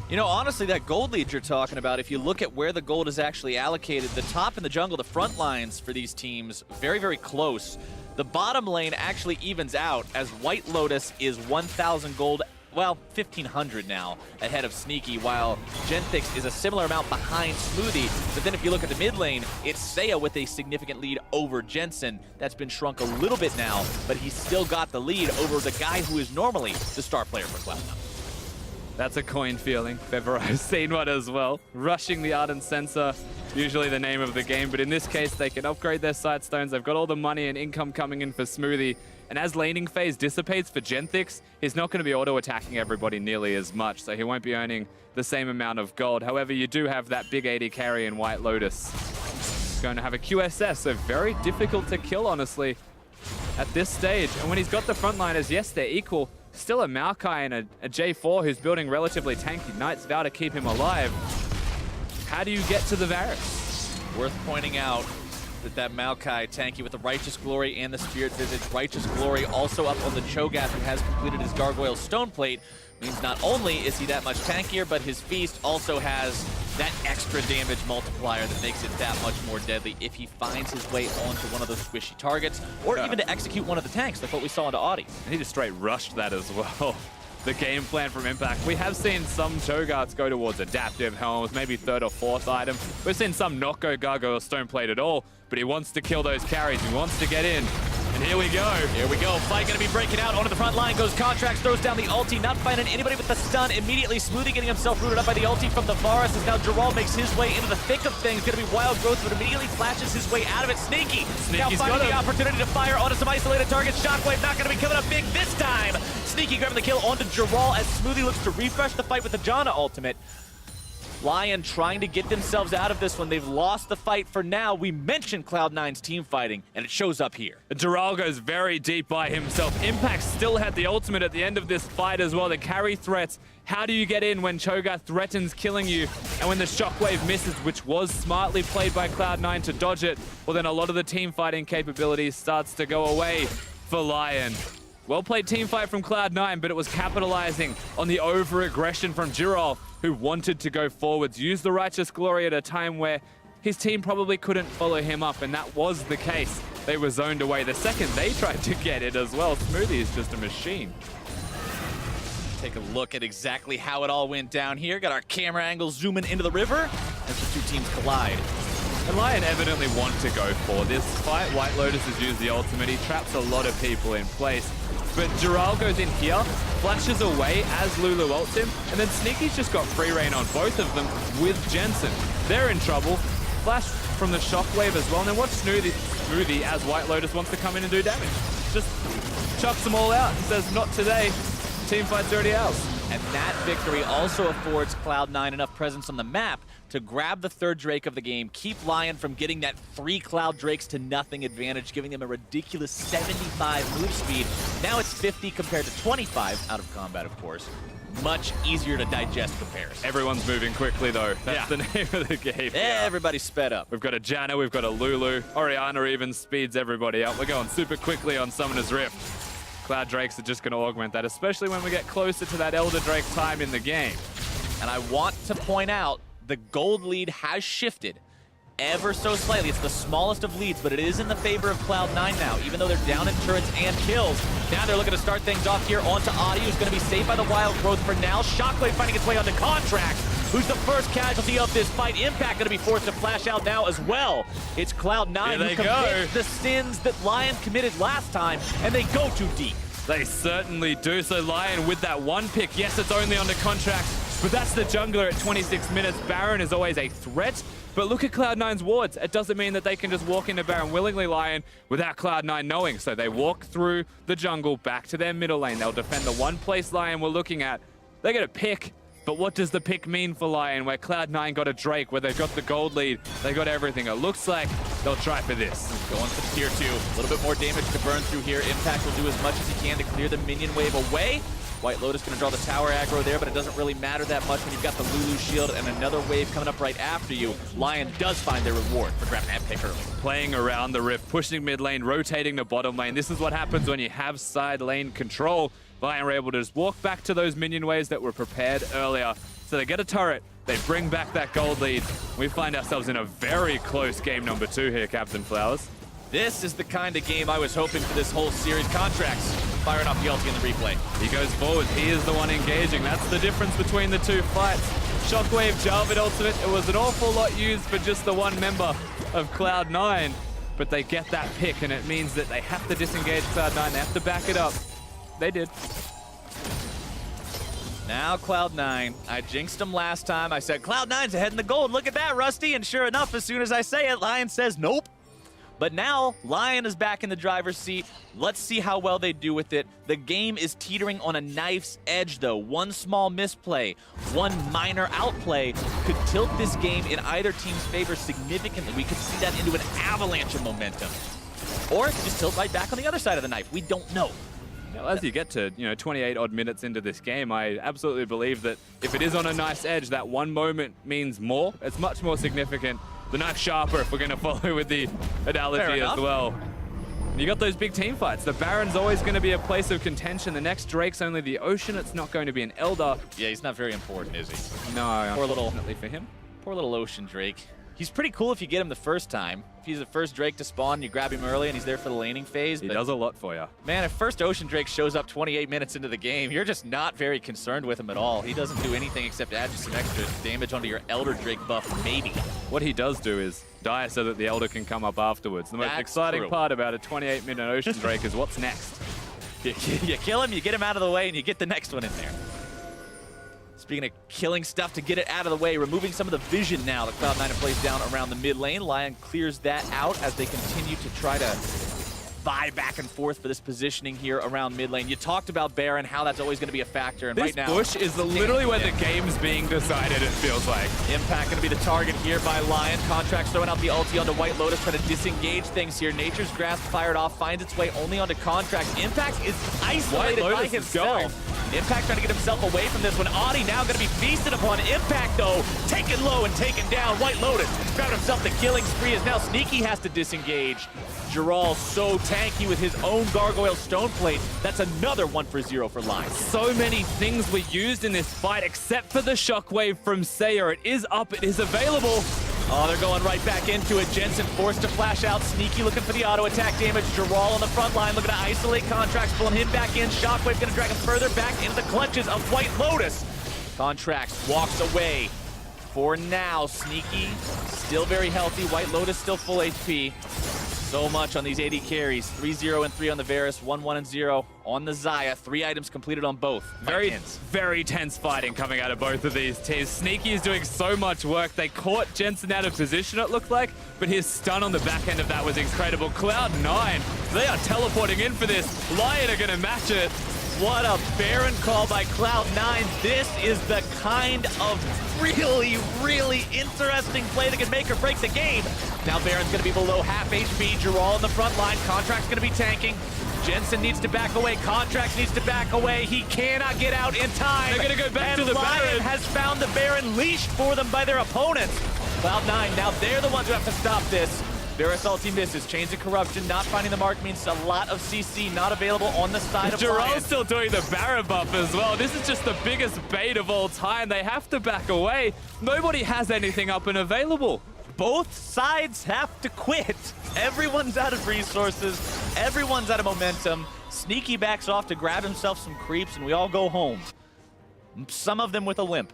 You know, honestly, that gold lead you're talking about, if you look at where the gold is actually allocated, the top and the jungle, the front lines for these teams, very, very close. The bottom lane actually evens out as White Lotus is 1,000 gold, well, 1,500 now ahead of Sneaky, while Genthix is a similar amount behind Smoothie. But then if you look at the mid lane, it's Saya with a significant lead over Jensen. That's been shrunk a little bit now, but he's still got the lead over the guy who is normally the star player for Cloud9. That's a coin feeling, if ever I've seen one as well. Rushing the Ardent Sensor usually the name of the game, but in this case, they can upgrade their sight stones. They've got all the money and income coming in for Smoothie. And as laning phase dissipates for Genthix, he's not going to be auto-attacking everybody nearly as much, so he won't be earning the same amount of gold. However, you do have that big AD carry in White Lotus. Going to have a QSS, so very difficult to kill, honestly, at this stage. And when he's got the frontliners, yes, they're equal. Still a Maokai and a J4 who's building relatively tanky. Knight's vow to keep him alive. How do you get to the Varus? Worth pointing out that Maokai tanky with the Righteous Glory and the Spirit Visage. Righteous Glory also up on the Cho'Gath, who has completed his Gargoyle Stone Plate. Means not only is he that much tankier, but his Feast also has that extra damage multiplier that makes it that much more deadly if he finds his way onto one of those squishy targets, or even to execute one of the tanks, like what we saw into Audi. And he just straight rushed that as well. The game plan from Impact. We have seen some Cho'Gaths go towards adaptive helms, maybe third or fourth item. We've seen some not go Gargoyle Stone Plate at all, but he wants to kill those carries. He wants to get in. And here we go. Here we go. Fight going to be breaking out onto the front line. Goes Contracts, throws down the ulti. Not finding anybody with the stun. Immediately Smoothie getting himself rooted up by the ulti from the Varus. As now Geralt makes his way into the thick of things. Going to be Wild Growth, but immediately flashes his way out of it. Sneaky now finding the opportunity to fire onto some isolated targets. Shockwave not going to be coming up big this time. Sneaky grabbing the kill onto Geralt as Smoothie looks to refresh the fight with the Janna ultimate. Lyon trying to get themselves out of this one. They've lost the fight for now. We mentioned Cloud9's team fighting, and it shows up here. Dural goes very deep by himself. Impact still had the ultimate at the end of this fight as well. The carry threats. How do you get in when Cho'Gath threatens killing you? And when the Shockwave misses, which was smartly played by Cloud9 to dodge it, well then a lot of the team fighting capabilities starts to go away for Lyon. Well played team fight from Cloud9, but it was capitalizing on the over-aggression from Dural, who wanted to go forwards, use the Righteous Glory at a time where his team probably couldn't follow him up, and that was the case. They were zoned away. The second they tried to get it as well, Smoothie is just a machine. Take a look at exactly how it all went down here. Got our camera angle zooming into the river as the two teams collide. And Lyon evidently want to go for this fight. White Lotus has used the ultimate. He traps a lot of people in place. But Dural goes in here, flashes away as Lulu ults him, and then Sneaky's just got free reign on both of them with Jensen. They're in trouble. Flash from the Shockwave as well, and then watch Smoothie as White Lotus wants to come in and do damage. Just chucks them all out and says, not today. Team fight's already ours. And that victory also affords Cloud9 enough presence on the map to grab the third Drake of the game, keep Lyon from getting that 3 Cloud Drakes to nothing advantage, giving them a ridiculous 75 move speed. Now it's 50 compared to 25 out of combat, of course. Much easier to digest comparison. Everyone's moving quickly, though. That's the name of the game. Everybody's sped up. We've got a Janna, we've got a Lulu. Orianna even speeds everybody up. We're going super quickly on Summoner's Rift. Cloud Drakes are just going to augment that, especially when we get closer to that Elder Drake time in the game. And I want to point out, the gold lead has shifted ever so slightly. It's the smallest of leads, but it is in the favor of Cloud9 now, even though they're down in turrets and kills. Now they're looking to start things off here onto Audi, who's going to be saved by the Wild Growth for now. Shockwave finding its way onto Contracts, who's the first casualty of this fight. Impact going to be forced to flash out now as well. It's Cloud9 who commits the sins that Lyon committed last time, and they go too deep. They certainly do. So Lyon with that one pick, yes, it's only under contract, but that's the jungler at 26 minutes. Baron is always a threat, but look at Cloud9's wards. It doesn't mean that they can just walk into Baron willingly, Lyon, without Cloud9 knowing. So they walk through the jungle back to their middle lane. They'll defend the one place Lyon we're looking at. They're going to pick, but what does the pick mean for Lyon, where Cloud9 got a Drake, where they've got the gold lead, they got everything. It looks like they'll try for this. Going for tier 2. A little bit more damage to burn through here. Impact will do as much as he can to clear the minion wave away. White Lotus going to draw the tower aggro there, but it doesn't really matter that much when you've got the Lulu shield and another wave coming up right after you. Lyon does find their reward for grabbing that pick early. Playing around the rift, pushing mid lane, rotating the bottom lane. This is what happens when you have side lane control. Lyon were able to just walk back to those minion waves that were prepared earlier. So they get a turret, they bring back that gold lead. We find ourselves in a very close game number 2 here, Captain Flowers. This is the kind of game I was hoping for this whole series. Contracts firing off the ulti in the replay. He goes forward. He is the one engaging. That's the difference between the two fights. Shockwave, Jarvan ultimate. It was an awful lot used for just the one member of Cloud9, but they get that pick, and it means that they have to disengage Cloud9. They have to back it up. They did. Now Cloud9. I jinxed him last time. I said, Cloud9's ahead in the gold. Look at that, Rusty. And sure enough, as soon as I say it, Lyon says nope. But now, Lyon is back in the driver's seat. Let's see how well they do with it. The game is teetering on a knife's edge, though. One small misplay, one minor outplay could tilt this game in either team's favor significantly. We could see that into an avalanche of momentum. Or it could just tilt right back on the other side of the knife. We don't know. Now, as you get to 28 odd minutes into this game, I absolutely believe that if it is on a knife's edge, that one moment means more. It's much more significant. The knife sharper, if we're going to follow with the analogy as well. You got those big team fights. The Baron's always going to be a place of contention. The next Drake's only the Ocean. It's not going to be an Elder. Yeah, he's not very important, is he? No, unfortunately for him. Poor little Ocean Drake. He's pretty cool if you get him the first time. If he's the first Drake to spawn, you grab him early and he's there for the laning phase. He does a lot for you. Man, if first Ocean Drake shows up 28 minutes into the game, you're just not very concerned with him at all. He doesn't do anything except add just some extra damage onto your Elder Drake buff, maybe. What he does do is die so that the Elder can come up afterwards. The most exciting part about a 28-minute Ocean Drake is what's next. You kill him, you get him out of the way, and you get the next one in there. Speaking of killing stuff to get it out of the way, removing some of the vision now that Cloud9 plays down around the mid lane. Lyon clears that out as they continue to try to vie back and forth for this positioning here around mid lane. You talked about Baron, how that's always going to be a factor, and right now... This bush is literally where the game's being decided, it feels like. Impact going to be the target here by Lyon. Contract's throwing out the ulti onto White Lotus, trying to disengage things here. Nature's Grasp fired off, finds its way only onto Contract. Impact is isolated by himself. Impact trying to get himself away from this one. Audi now going to be feasted upon. Impact, though, taken low and taken down. White Lotus grabbing himself the killing spree as now Sneaky has to disengage. Giral so tanky with his own Gargoyle Stone Plate. That's another 1 for 0 for Lyon. So many things were used in this fight except for the Shockwave from Sayer. It is up, it is available. Oh, they're going right back into it. Jensen forced to flash out. Sneaky looking for the auto attack damage. Giral on the front line looking to isolate Contracts, pulling him back in. Shockwave going to drag him further back into the clutches of White Lotus. Contracts walks away. For now, Sneaky still very healthy. White Lotus still full HP. So much on these AD carries. 3-0 and 3 on the Varus, 1-1 and 0 on the Xayah. 3 items completed on both. Very tense fighting coming out of both of these teams. Sneaky is doing so much work. They caught Jensen out of position, it looked like, but his stun on the back end of that was incredible. Cloud9, they are teleporting in for this. Lyon are going to match it. What a Baron call by Cloud9. This is the kind of really interesting play that can make or break the game. Now Baron's going to be below half HP. Giral in the front line. Contract's going to be tanking. Jensen needs to back away. Contract needs to back away. He cannot get out in time. They're going to go back to the Lyon Baron. has found the Baron leashed for them by their opponents. Cloud9, now they're the ones who have to stop this. Varus ulti misses. Chains of Corruption not finding the mark means a lot of CC not available on the side of Lyon. Giral's still doing the Baron buff as well. This is just the biggest bait of all time. They have to back away. Nobody has anything up and available. Both sides have to quit. Everyone's out of resources. Everyone's out of momentum. Sneaky backs off to grab himself some creeps, and we all go home. Some of them with a limp.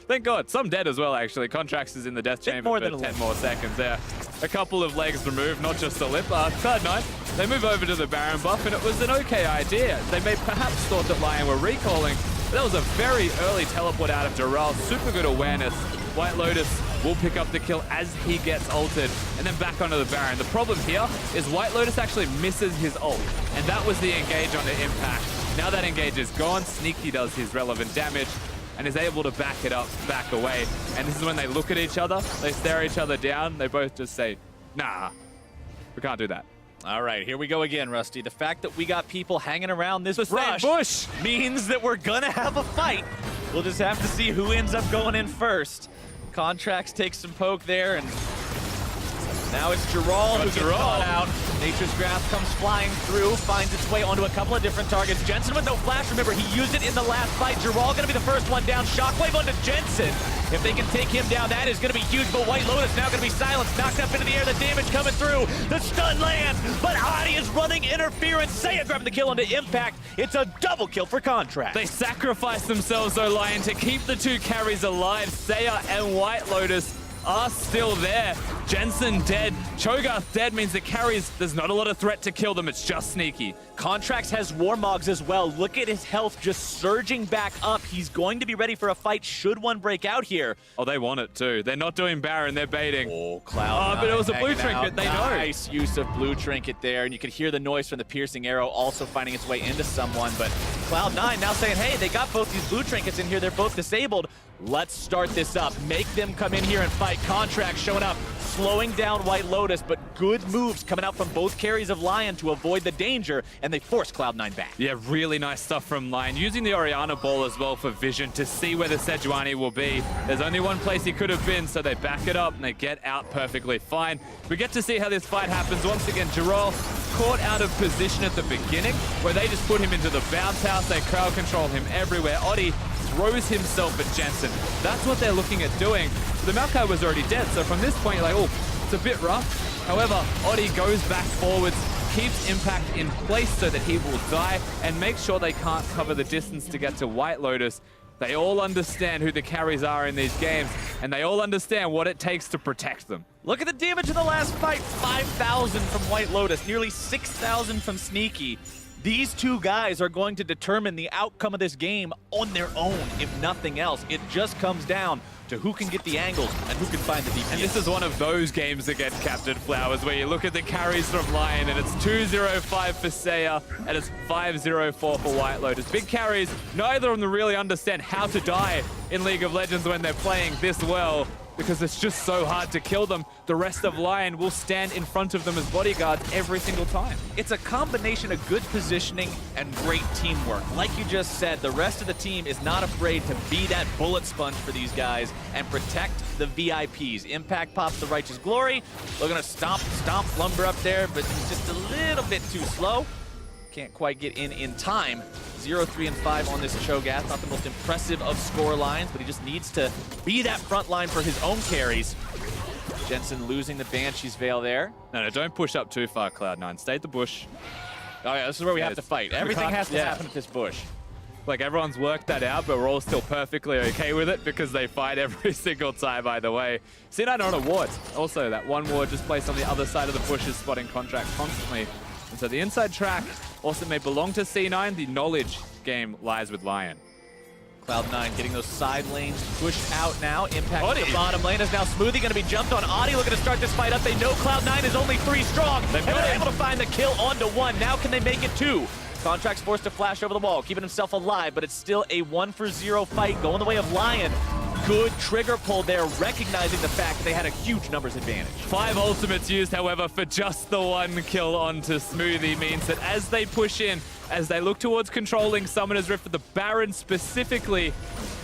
Thank God. Some dead as well, actually. Contracts is in the death chamber for 10 more seconds there. A couple of legs removed, not just a lip. Cloud9, they move over to the Baron buff, and it was an okay idea. They may perhaps thought that Lyon were recalling, but that was a very early teleport out of Giral. Super good awareness. White Lotus will pick up the kill as he gets ulted, and then back onto the Baron. The problem here is White Lotus actually misses his ult, and that was the engage on the Impact. Now that engage is gone, Sneaky does his relevant damage, and is able to back it up, back away. And this is when they look at each other, they stare each other down, they both just say, nah, we can't do that. All right, here we go again, Rusty. The fact that we got people hanging around this bush means that we're gonna have a fight. We'll just have to see who ends up going in first. Contracts takes some poke there, and now it's Giral who gets caught out. Nature's Grasp comes flying through, finds its way onto a couple of different targets. Jensen with no flash, remember, he used it in the last fight. Giral gonna be the first one down. Shockwave onto Jensen. If they can take him down, that is gonna be huge, but White Lotus now gonna be silenced, knocked up into the air, the damage coming through. The stun lands, but Adi is running interference. Saya grabbing the kill onto Impact. It's a double kill for Contract. They sacrifice themselves, though, Lyon, to keep the two carries alive. Saya and White Lotus are still there. Jensen dead, Cho'Gath dead means the carries, there's not a lot of threat to kill them, it's just Sneaky. Contracts has Warmogs as well. Look at his health just surging back up. He's going to be ready for a fight should one break out here. Oh, they want it too. They're not doing Baron, they're baiting. Oh, Cloud9. Oh, but it was a blue hanging trinket, out. they know. Nice use of blue trinket there, and you could hear the noise from the piercing arrow also finding its way into someone, but Cloud9 now saying, hey, they got both these blue trinkets in here, they're both disabled. Let's start this up. Make them come in here and fight. Contract showing up, slowing down White Lotus, but good moves coming out from both carries of Lyon to avoid the danger, and they force Cloud9 back. Yeah, really nice stuff from Lyon. Using the Orianna ball as well for vision to see where the Sejuani will be. There's only one place he could have been, so they back it up and they get out perfectly fine. We get to see how this fight happens. Once again, Jarrell caught out of position at the beginning, where they just put him into the bounce house. They crowd control him everywhere. Oddie throws himself at Jensen. That's what they're looking at doing. The Maokai was already dead, so from this point, you're like, oh, it's a bit rough. However, Oddie goes back forwards, keeps Impact in place so that he will die, and makes sure they can't cover the distance to get to White Lotus. They all understand who the carries are in these games, and they all understand what it takes to protect them. Look at the damage in the last fight. 5,000 from White Lotus, nearly 6,000 from Sneaky. These two guys are going to determine the outcome of this game on their own, if nothing else. It just comes down to who can get the angles and who can find the DPS. And this is one of those games against Captain Flowers where you look at the carries from Lyon and it's 2-0-5 for Seiya and it's 5-0-4 for White Lotus. Big carries, neither of them really understand how to die in League of Legends when they're playing this well, because it's just so hard to kill them. The rest of Lyon will stand in front of them as bodyguards every single time. It's a combination of good positioning and great teamwork. Like you just said, the rest of the team is not afraid to be that bullet sponge for these guys and protect the VIPs. Impact pops the Righteous Glory. They're gonna stomp Lumber up there, but he's just a little bit too slow. Can't quite get in time. 0-3-5 on this Cho'Gath. Not the most impressive of score lines, but he just needs to be that front line for his own carries. Jensen losing the Banshee's Veil there. No, don't push up too far, Cloud9. Stay at the bush. Oh yeah, this is where we have to fight. Everything has to happen at this bush. Like, everyone's worked that out, but we're all still perfectly okay with it because they fight every single time either way. C9 on a ward. Also, that one ward just placed on the other side of the bush is spotting Contract constantly. And so the inside track also may belong to C9. The knowledge game lies with Lyon. Cloud9 getting those side lanes pushed out now. Impact to the bottom lane is now Smoothie going to be jumped on. Oddie looking to start this fight up. They know Cloud9 is only 3 strong. And they're able to find the kill onto 1. Now can they make it 2? Contract's forced to flash over the wall, keeping himself alive, but it's still a 1-for-0 fight going the way of Lyon. Good trigger pull there, recognizing the fact that they had a huge numbers advantage. 5 ultimates used, however, for just the 1 kill onto Smoothie means that as they push in, as they look towards controlling Summoner's Rift for the Baron specifically,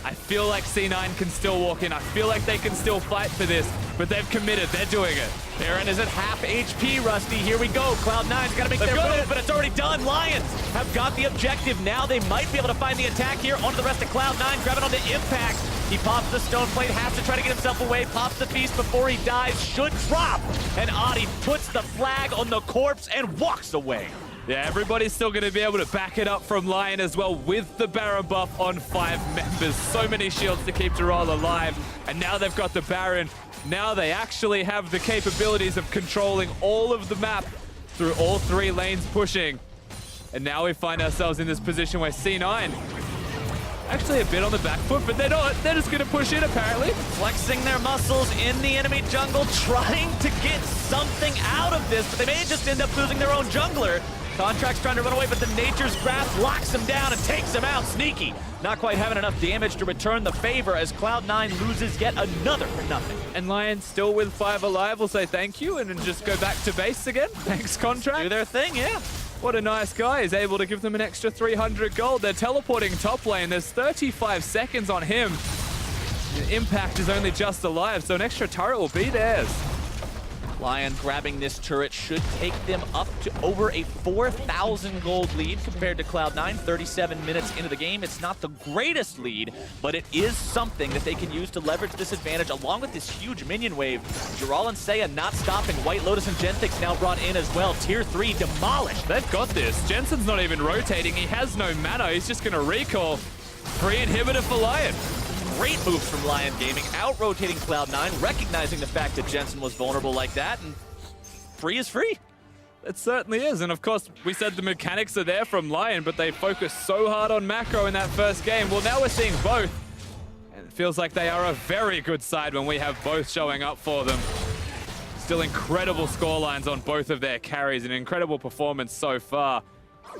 I feel like C9 can still walk in. I feel like they can still fight for this, but they've committed. They're doing it. Baron is at half HP, Rusty. Here we go. Cloud9's got to make their move, but it's already done. Lions have got the objective. Now they might be able to find the attack here onto the rest of Cloud9, grabbing onto Impact. He pops the Stone Plate, has to try to get himself away, pops the Feast before he dies, should drop. And Oddie puts the flag on the corpse and walks away. Yeah, everybody's still going to be able to back it up from Lyon as well with the Baron buff on 5 members. So many shields to keep Jarrell alive. And now they've got the Baron. Now they actually have the capabilities of controlling all of the map through all 3 lanes pushing. And now we find ourselves in this position where C9 actually a bit on the back foot, but they're not. They're just going to push in, apparently. Flexing their muscles in the enemy jungle, trying to get something out of this, but they may just end up losing their own jungler. Contract's trying to run away, but the Nature's Grasp locks him down and takes him out. Sneaky, not quite having enough damage to return the favor as Cloud9 loses yet another for nothing. And Lyon still with 5 alive will say thank you and then just go back to base again. Thanks, Contract. Do their thing, yeah. What a nice guy. He's able to give them an extra 300 gold. They're teleporting top lane. There's 35 seconds on him. Impact is only just alive, so an extra turret will be theirs. Lyon grabbing this turret should take them up to over a 4,000 gold lead compared to Cloud9. 37 minutes into the game. It's not the greatest lead, but it is something that they can use to leverage this advantage along with this huge minion wave. Jarrell and Seiya not stopping. White Lotus and Genthix now brought in as well. Tier 3 demolished. They've got this. Jensen's not even rotating. He has no mana. He's just going to recall. Free inhibitor for Lyon. Great moves from Lyon Gaming, out-rotating Cloud9, recognizing the fact that Jensen was vulnerable like that, and free is free. It certainly is, and of course, we said the mechanics are there from Lyon, but they focused so hard on macro in that first game. Well, now we're seeing both, and it feels like they are a very good side when we have both showing up for them. Still incredible scorelines on both of their carries, an incredible performance so far.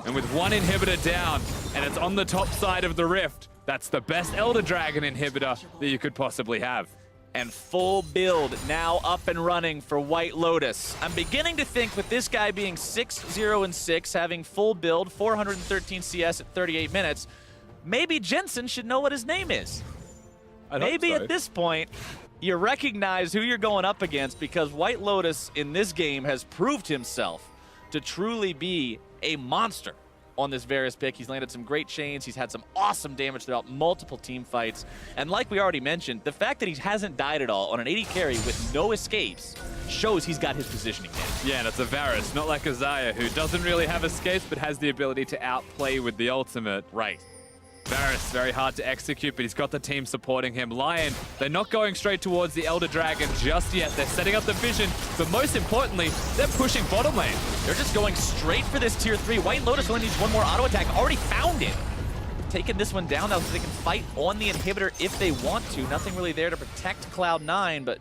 And with one inhibitor down, and it's on the top side of the Rift, that's the best Elder Dragon inhibitor that you could possibly have. And full build now up and running for White Lotus. I'm beginning to think with this guy being 6-0-6, having full build, 413 CS at 38 minutes, maybe Jensen should know what his name is. Maybe at this point, you recognize who you're going up against, because White Lotus in this game has proved himself to truly be a monster on this Varus pick. He's landed some great chains. He's had some awesome damage throughout multiple team fights. And like we already mentioned, the fact that he hasn't died at all on an 80 carry with no escapes shows he's got his positioning down. Yeah, and it's a Varus, not like a Xayah, who doesn't really have escapes, but has the ability to outplay with the ultimate. Right. Varus, very hard to execute, but he's got the team supporting him. Lyon, they're not going straight towards the Elder Dragon just yet. They're setting up the vision, but most importantly, they're pushing bottom lane. They're just going straight for this tier 3. White Lotus only needs one more auto attack. Already found it. Taking this one down now so they can fight on the inhibitor if they want to. Nothing really there to protect Cloud9, but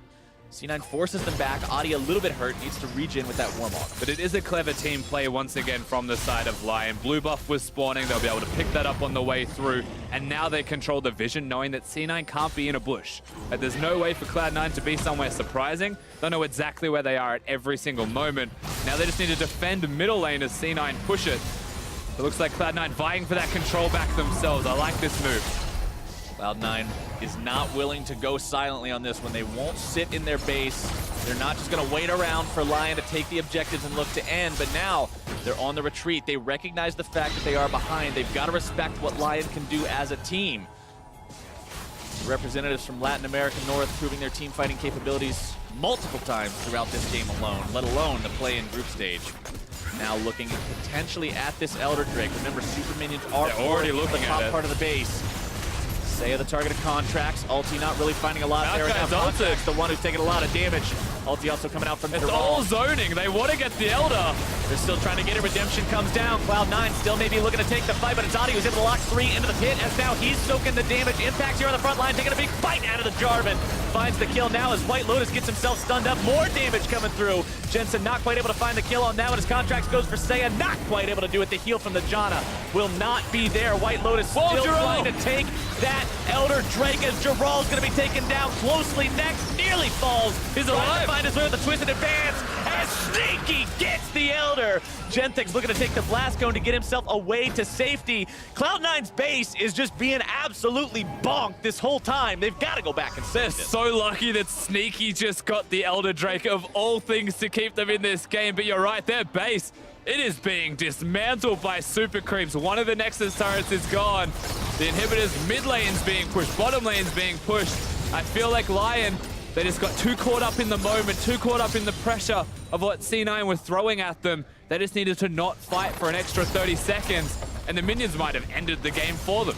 C9 forces them back. Adi a little bit hurt, needs to regen with that Warmog. But it is a clever team play once again from the side of Lyon. Blue buff was spawning, they'll be able to pick that up on the way through, and now they control the vision, knowing that C9 can't be in a bush. There's no way for Cloud9 to be somewhere surprising. They know exactly where they are at every single moment. Now they just need to defend middle lane as C9 push it. It looks like Cloud9 vying for that control back themselves. I like this move. Cloud9 is not willing to go silently on this one. They won't sit in their base. They're not just going to wait around for Lyon to take the objectives and look to end, but now they're on the retreat. They recognize the fact that they are behind. They've got to respect what Lyon can do as a team. Representatives from Latin America North proving their team fighting capabilities multiple times throughout this game alone, let alone the play-in group stage. Now looking potentially at this Elder Drake. Remember, super minions are already looking the top at it. part of the base. Saya the target of Contracts. Ulti not really finding a lot there. Malphite's Now Contracts, the one who's taking a lot of damage. Ulti also coming out from It's Duval. all zoning. They want to get the Elder. They're still trying to get it. Redemption comes down. Cloud9 still maybe looking to take the fight, but it's Adi who's able to lock 3 into the pit, as now he's soaking the damage. Impact here on the front line, taking a big bite out of the Jarvan. Finds the kill now as White Lotus gets himself stunned up. More damage coming through. Jensen not quite able to find the kill on that one. His Contracts goes for Saya. Not quite able to do it. The heal from the Janna will not be there. White Lotus still trying to take that Elder Drake as Geralt's going to be taken down closely next. Nearly falls. He's Trying alive. to find his way with the twisted advance as Sneaky gets the Elder. Gentek's looking to take the Blast Cone to get himself away to safety. Cloud9's base is just being absolutely bonked this whole time. They've got to go back and They're save it. so lucky that Sneaky just got the Elder Drake of all things to keep them in this game. But you're right, their base, it is being dismantled by Super Creeps. One of the Nexus turrets is gone. The inhibitors mid lane's being pushed, bottom lane's being pushed. I feel like Lyon, they just got too caught up in the moment, too caught up in the pressure of what C9 were throwing at them. They just needed to not fight for an extra 30 seconds, and the minions might have ended the game for them.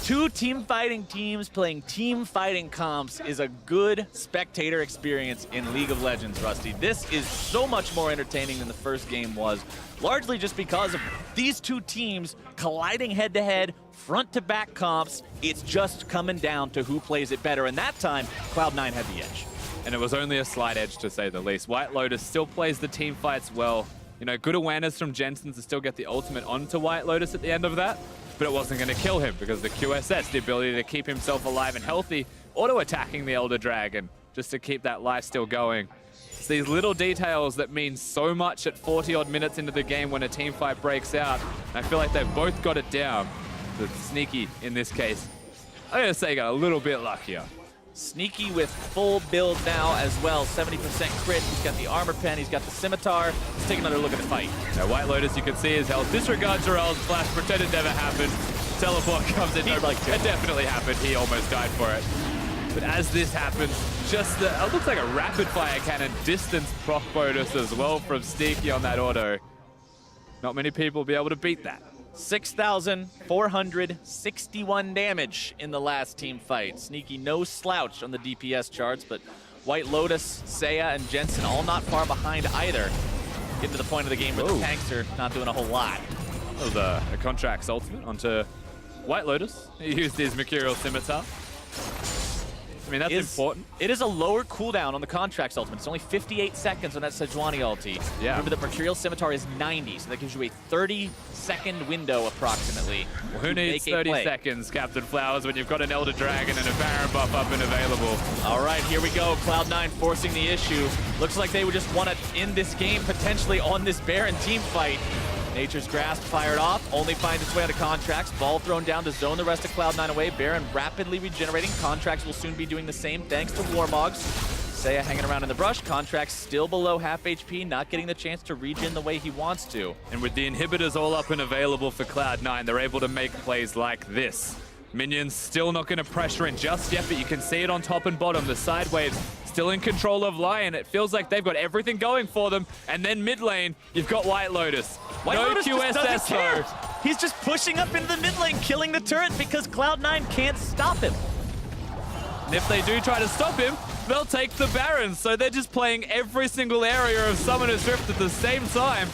Two team fighting teams playing team fighting comps is a good spectator experience in League of Legends, Rusty. This is so much more entertaining than the first game was, largely just because of these two teams colliding head-to-head, front-to-back comps. It's just coming down to who plays it better, and that time, Cloud9 had the edge. And it was only a slight edge, to say the least. White Lotus still plays the team fights well. You know, good awareness from Jensen to still get the ultimate onto White Lotus at the end of that, but it wasn't going to kill him because the QSS, the ability to keep himself alive and healthy, auto-attacking the Elder Dragon just to keep that life still going. It's these little details that mean so much at 40-odd minutes into the game when a team fight breaks out. And I feel like they've both got it down. The Sneaky, in this case, I'm going to say got a little bit luckier. Sneaky with full build now as well, 70% crit. He's got the armor pen, he's got the scimitar. Let's take another look at the fight. Now, White Lotus, you can see his health. Disregard Jarell's flash, pretend it never happened. Teleport comes in. He'd like to. It definitely happened. He almost died for it. But as this happens, just the, it looks like a rapid fire cannon distance proc bonus as well from Sneaky on that auto. Not many people will be able to beat that. 6,461 damage in the last team fight. Sneaky no slouch on the DPS charts, but White Lotus, Seiya, and Jensen all not far behind either. Getting to the point of the game where the tanks are not doing a whole lot. That was a Contract's ultimate onto White Lotus. He used his Mercurial Scimitar. I mean, that's important. It is a lower cooldown on the Contract's ultimate. It's only 58 seconds on that Sejuani ulti. Yeah. Remember, the Mercurial Scimitar is 90, so that gives you a 30-second window approximately. Well, who needs 30 seconds, Captain Flowers, when you've got an Elder Dragon and a Baron buff up and available? All right, here we go. Cloud9 forcing the issue. Looks like they would just want to end this game potentially on this Baron team fight. Nature's Grasp fired off, only finds its way onto Contracts. Ball thrown down to zone the rest of Cloud9 away. Baron rapidly regenerating. Contracts will soon be doing the same thanks to Warmogs. Seiya hanging around in the brush. Contracts still below half HP, not getting the chance to regen the way he wants to. And with the inhibitors all up and available for Cloud9, they're able to make plays like this. Minions still not going to pressure in just yet, but you can see it on top and bottom. The side waves still in control of Lyon. It feels like they've got everything going for them. And then mid lane, you've got White Lotus. White Lotus just doesn't care. though. He's just pushing up into the mid lane, killing the turret because Cloud9 can't stop him. And if they do try to stop him, they'll take the Baron. So they're just playing every single area of Summoner's Rift at the same time.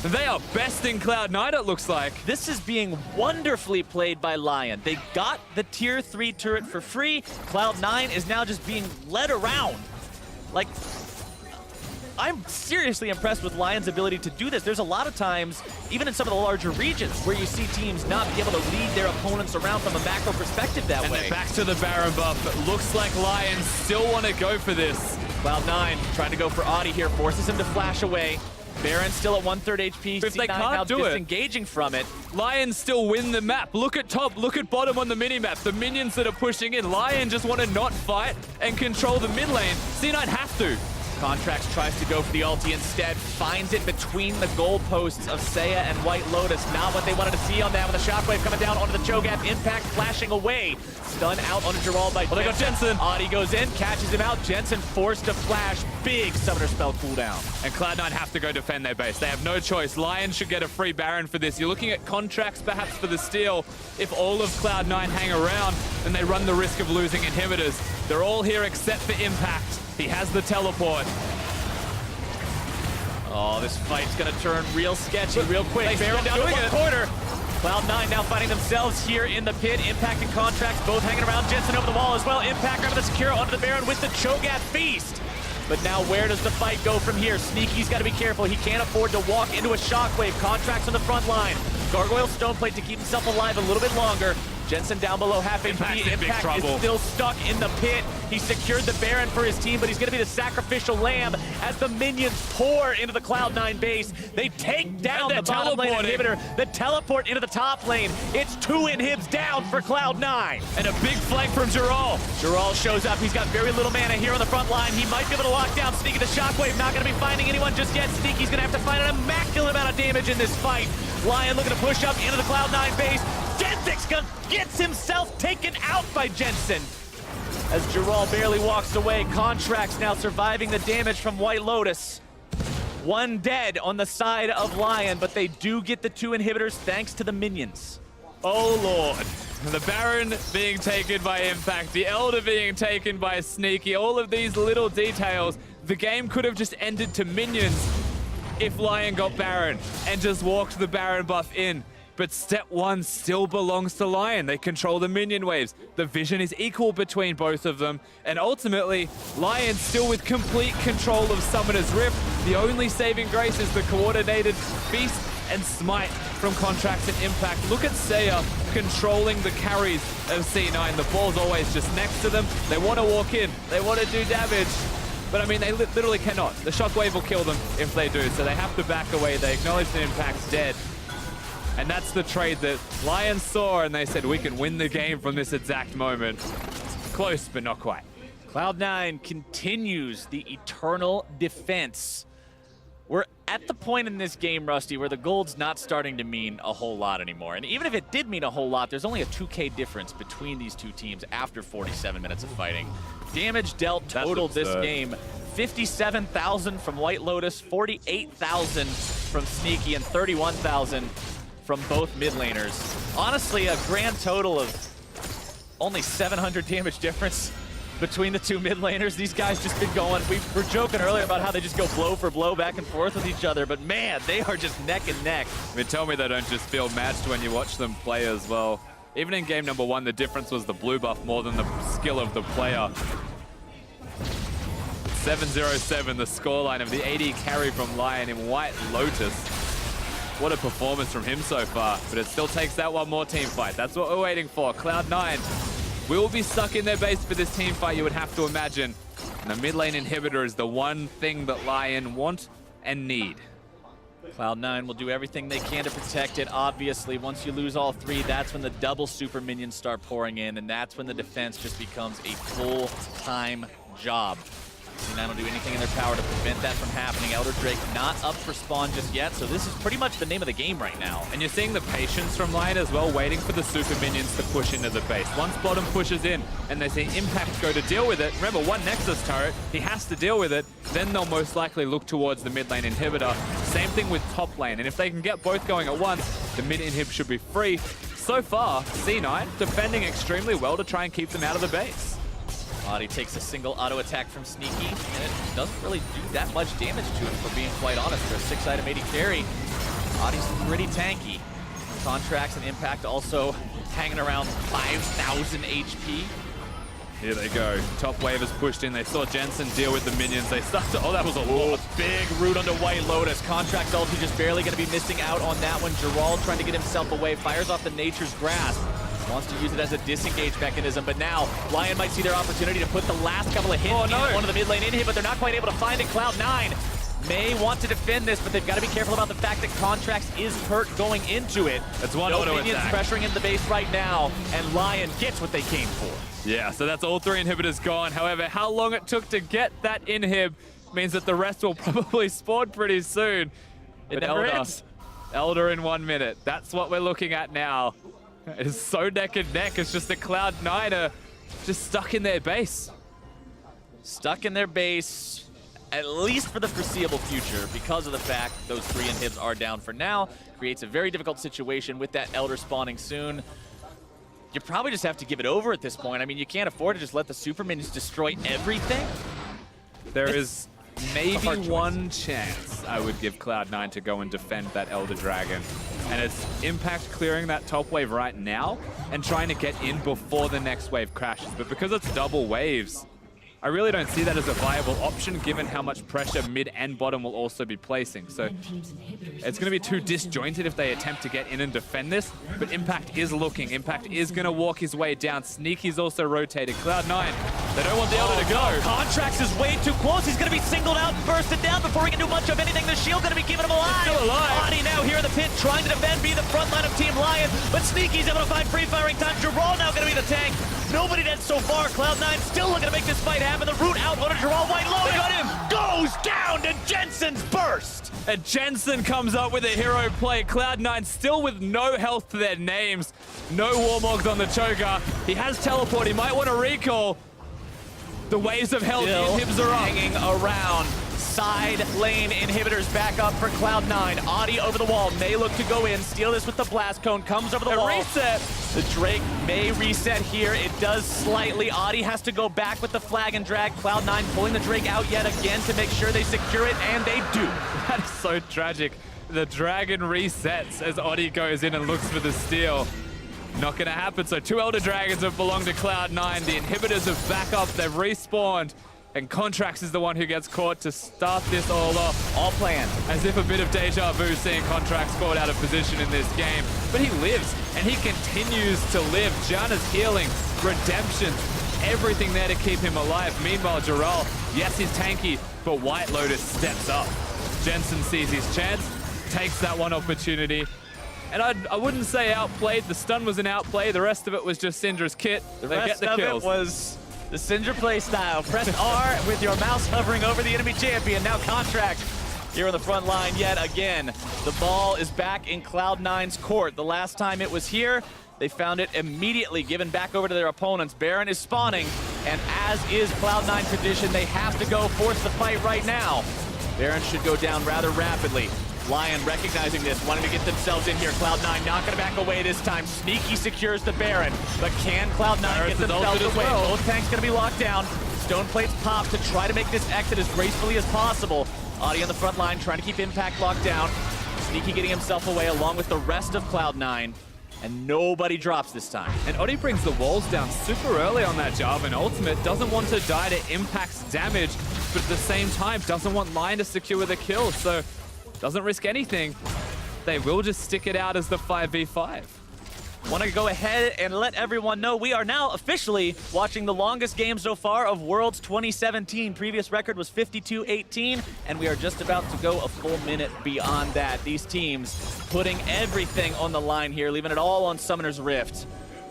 They are besting Cloud9, it looks like. This is being wonderfully played by Lyon. They got the tier 3 turret for free. Cloud9 is now just being led around. Like, I'm seriously impressed with Lyon's ability to do this. There's a lot of times, even in some of the larger regions, where you see teams not be able to lead their opponents around from a macro perspective that way. And they're back to the Baron buff. It looks like Lyon still want to go for this. Cloud9 trying to go for Audi here, forces him to flash away. Baron still at 1/3 HP. If they C9 can't now do it, disengaging from it. Lions still win the map. Look at top, look at bottom on the mini-map. The minions that are pushing in. Lyon just want to not fight and control the mid lane. C9 have to. Contracts tries to go for the ulti instead, finds it between the goalposts of Seiya and White Lotus. Not what they wanted to see on that with a shockwave coming down onto the Cho'Gath. Impact flashing away. Stun out onto Gerald by they got Jensen. Audi goes in, catches him out. Jensen forced to flash. Big Summoner Spell cooldown. And Cloud9 have to go defend their base. They have no choice. Lion should get a free Baron for this. You're looking at Contracts perhaps for the steal. If all of Cloud9 hang around, then they run the risk of losing inhibitors. They're all here except for Impact. He has the teleport. Oh, this fight's gonna turn real sketchy real quick. Baron down to doing one it. corner. Cloud9 now finding themselves here in the pit. Impact and Contracts both hanging around. Jensen over the wall as well. Impact over the Secura onto the Baron with the Cho'Gath Feast. But now where does the fight go from here? Sneaky's got to be careful. He can't afford to walk into a shockwave. Contracts on the front line. Gargoyle Stoneplate to keep himself alive a little bit longer. Jensen down below half HP. Impact is still stuck in the pit. He secured the Baron for his team, but he's going to be the sacrificial lamb as the minions pour into the Cloud9 base. They take down the bottom lane inhibitor. The teleport into the top lane. It's 2 inhibs down for Cloud9. And a big flank from Gerald. Gerald shows up. He's got very little mana here on the front line. He might be able to lock down Sneaky the shockwave. Not going to be finding anyone just yet. Sneaky's going to have to find an immaculate amount of damage in this fight. Lyon looking to push up into the Cloud9 base. Gensix gets himself taken out by Jensen. As Gerald barely walks away, Contracts now surviving the damage from White Lotus. 1 dead on the side of Lyon, but they do get the 2 inhibitors thanks to the minions. Oh Lord. The Baron being taken by Impact, the Elder being taken by Sneaky, all of these little details. The game could have just ended to minions if Lyon got Baron and just walked the Baron buff in. But step 1 still belongs to Lyon. They control the minion waves. The vision is equal between both of them. And ultimately, Lyon still with complete control of Summoner's Rift. The only saving grace is the coordinated Feast and Smite from Contracts and Impact. Look at Seiya controlling the carries of C9. The ball's always just next to them. They want to walk in. They want to do damage. But I mean, they literally cannot. The shockwave will kill them if they do. So they have to back away. They acknowledge that Impact's dead. And that's the trade that Lyon saw, and they said, we can win the game from this exact moment. Close, but not quite. Cloud9 continues the eternal defense. We're at the point in this game, Rusty, where the gold's not starting to mean a whole lot anymore. And even if it did mean a whole lot, there's only a 2K difference between these two teams after 47 minutes of fighting. Damage dealt total this game. 57,000 from White Lotus, 48,000 from Sneaky, and 31,000 from both mid laners. Honestly, a grand total of only 700 damage difference between the two mid laners. These guys just been going, we were joking earlier about how they just go blow for blow back and forth with each other, but man, they are just neck and neck. I mean, tell me they don't just feel matched when you watch them play as well. Even in game number 1, the difference was the blue buff more than the skill of the player. 7-0-7, the scoreline of the AD carry from Lyon in White Lotus. What a performance from him so far, but it still takes that one more team fight. That's what we're waiting for. Cloud9 will be stuck in their base for this team fight, you would have to imagine. And the mid lane inhibitor is the one thing that Lyon want and need. Cloud9 will do everything they can to protect it. Obviously, once you lose all 3, that's when the double super minions start pouring in, and that's when the defense just becomes a full-time job. Cloud9 will do anything in their power to prevent that from happening. Elder Drake not up for spawn just yet, so this is pretty much the name of the game right now. And you're seeing the patience from Lyon as well, waiting for the super minions to push into the base. Once bottom pushes in and they see Impact go to deal with it, remember, one Nexus turret, he has to deal with it, then they'll most likely look towards the mid lane inhibitor. Same thing with top lane, and if they can get both going at once, the mid inhib should be free. So far, C9 defending extremely well to try and keep them out of the base. Adi takes a single auto attack from Sneaky, and it doesn't really do that much damage to him, for being quite honest. For a 6-item AD carry, Adi's pretty tanky. Contracts and Impact also hanging around 5,000 HP. Here they go. Top wave is pushed in. They saw Jensen deal with the minions. They stuck to... Oh, that was a lot. Big root onto White Lotus. Contract ulti just barely going to be missing out on that one. Gerald trying to get himself away. Fires off the Nature's Grasp. Wants to use it as a disengage mechanism, but now Lyon might see their opportunity to put the last couple of hits in one of the mid lane in hit, but they're not quite able to find it. Cloud9 may want to defend this, but they've got to be careful about the fact that Contracts is hurt going into it. That's one no auto minions attack. pressuring in the base right now, and Lyon gets what they came for. Yeah, so that's all 3 inhibitors gone. However, how long it took to get that inhib means that the rest will probably spawn pretty soon. It never ends. Elder in 1 minute. That's what we're looking at now. It is so neck and neck. It's just the Cloud9 are just stuck in their base. Stuck in their base, at least for the foreseeable future, because of the fact those 3 inhibs are down for now. Creates a very difficult situation with that Elder spawning soon. You probably just have to give it over at this point. I mean, you can't afford to just let the super minions destroy everything. There is maybe one chance I would give Cloud9 to go and defend that Elder Dragon. And it's Impact clearing that top wave right now and trying to get in before the next wave crashes. But because it's double waves, I really don't see that as a viable option given how much pressure mid and bottom will also be placing. So it's going to be too disjointed if they attempt to get in and defend this. But Impact is looking. Impact is going to walk his way down. Sneaky's also rotated. Cloud9, they don't want the Elder to go. Contracts is way too close. He's going to be singled out and bursted down before he can do much of anything. The shield going to be keeping him alive. Still alive. Adi now here in the pit trying to defend, be the front line of Team Lyon. But Sneaky's able to find free firing time. Gerald now going to be the tank. Nobody dead so far. Cloud9 still looking to make this fight happen. The root out on Gerald. White Lotus. They got him. Goes down to Jensen's burst. And Jensen comes up with a hero play. Cloud9 still with no health to their names. No Warmogs on the choker. He has teleport. He might want to recall. The waves of health, the inhibs are up. Hanging around. Side lane inhibitors back up for Cloud9. Adi over the wall. May look to go in. Steal this with the blast cone. Comes over the wall. Reset. The Drake may reset here. It does slightly. Adi has to go back with the flag and drag. Cloud9 pulling the Drake out yet again to make sure they secure it, and they do. That is so tragic. The dragon resets as Adi goes in and looks for the steal. Not going to happen. So 2 Elder Dragons have belonged to Cloud9. The inhibitors have back up. They've respawned. And Contracts is the one who gets caught to start this all off. All planned. As if a bit of deja vu seeing Contracts caught out of position in this game. But he lives, and he continues to live. Janna's healing, redemption, everything there to keep him alive. Meanwhile, Gerald, yes, he's tanky, but White Lotus steps up. Jensen sees his chance, takes that one opportunity. And I wouldn't say outplayed. The stun was an outplay. The rest of it was just Syndra's kit. The rest of it was the Syndra play style. Press R with your mouse hovering over the enemy champion. Now Contract here on the front line yet again. The ball is back in Cloud9's court. The last time it was here, they found it immediately given back over to their opponents. Baron is spawning, and as is Cloud9 tradition, they have to go force the fight right now. Baron should go down rather rapidly. Lyon recognizing this, wanting to get themselves in here. Cloud9 not going to back away this time. Sneaky secures the Baron, but can Cloud9 get themselves away? Both tanks going to be locked down. Stone plates pop to try to make this exit as gracefully as possible. Audi on the front line trying to keep Impact locked down. Sneaky getting himself away along with the rest of Cloud9. And nobody drops this time. And Odi brings the walls down super early on that Jarvan ultimate. Doesn't want to die to Impact's damage, but at the same time doesn't want Lyon to secure the kill. So doesn't risk anything. They will just stick it out as the 5v5. Want to go ahead and let everyone know we are now officially watching the longest game so far of Worlds 2017. Previous record was 52-18, and we are just about to go a full minute beyond that. These teams putting everything on the line here, leaving it all on Summoner's Rift.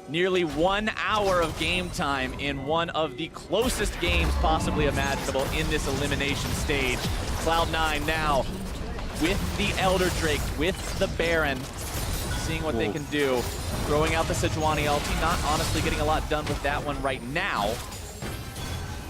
Nearly 1 hour of game time in one of the closest games possibly imaginable in this elimination stage. Cloud9 now with the Elder Drake, with the Baron, seeing what they can do. Throwing out the Sejuani ulti, not honestly getting a lot done with that one right now.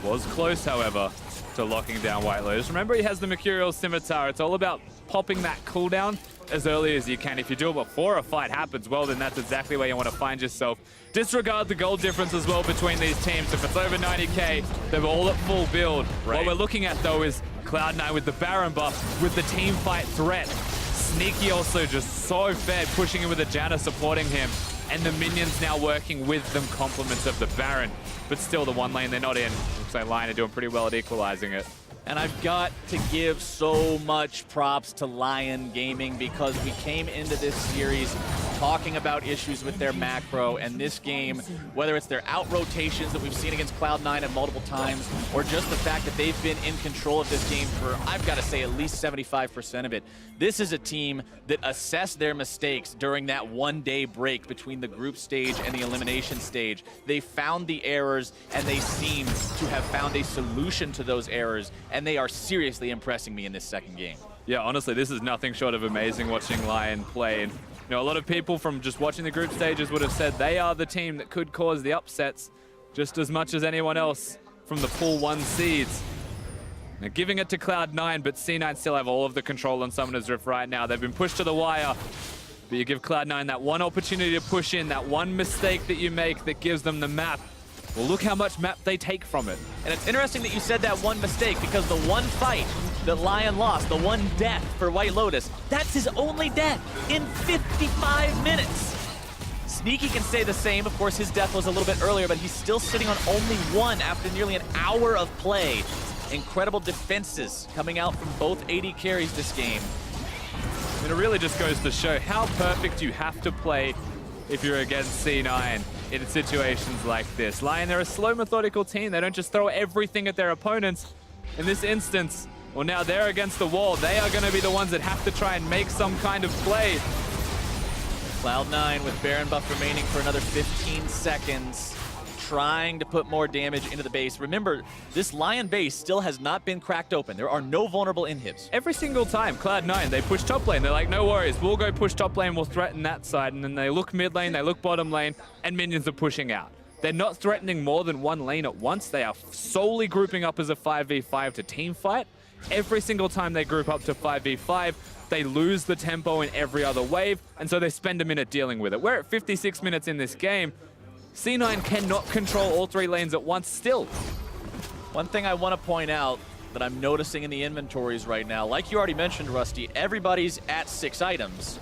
Was close, however, to locking down White Lotus. Remember, he has the Mercurial Scimitar. It's all about popping that cooldown as early as you can. If you do it before a fight happens, well, then that's exactly where you want to find yourself. Disregard the gold difference as well between these teams. If it's over 90k, they're all at full build. Right. What we're looking at, though, is Cloud9 with the Baron buff, with the team fight threat. Sneaky also just so fed, pushing him with a Janna, supporting him. And the minions now working with them, compliments of the Baron. But still, the one lane they're not in. Looks like Lyon are doing pretty well at equalizing it. And I've got to give so much props to Lyon Gaming because we came into this series talking about issues with their macro, and this game, whether it's their out rotations that we've seen against Cloud9 at multiple times, or just the fact that they've been in control of this game for, I've got to say, at least 75% of it. This is a team that assessed their mistakes during that one-day break between the group stage and the elimination stage. They found the errors, and they seem to have found a solution to those errors, and they are seriously impressing me in this second game. Yeah, honestly, this is nothing short of amazing watching Lyon play. And, you know, a lot of people from just watching the group stages would have said they are the team that could cause the upsets just as much as anyone else from the pool 1 seeds. They're giving it to Cloud9, but C9 still have all of the control on Summoner's Rift right now. They've been pushed to the wire, but you give Cloud9 that one opportunity to push in, that one mistake that you make that gives them the map. Well, look how much map they take from it. And it's interesting that you said that one mistake, because the one fight that Lyon lost, the one death for White Lotus, that's his only death in 55 minutes. Sneaky can say the same. Of course, his death was a little bit earlier, but he's still sitting on only one after nearly an hour of play. Incredible defenses coming out from both AD carries this game. And it really just goes to show how perfect you have to play if you're against C9 in situations like this. Lyon, they're a slow, methodical team. They don't just throw everything at their opponents. In this instance, well, now they're against the wall. They are going to be the ones that have to try and make some kind of play. Cloud9 with Baron buff remaining for another 15 seconds, trying to put more damage into the base. Remember, this Lyon base still has not been cracked open. There are no vulnerable inhibs. Every single time, Cloud9, they push top lane. They're like, no worries, we'll go push top lane, we'll threaten that side. And then they look mid lane, they look bottom lane, and minions are pushing out. They're not threatening more than one lane at once. They are solely grouping up as a 5v5 to team fight. Every single time they group up to 5v5, they lose the tempo in every other wave, and so they spend a minute dealing with it. We're at 56 minutes in this game. C9 cannot control all 3 lanes at once still. One thing I want to point out that I'm noticing in the inventories right now, like you already mentioned, Rusty, everybody's at 6 items.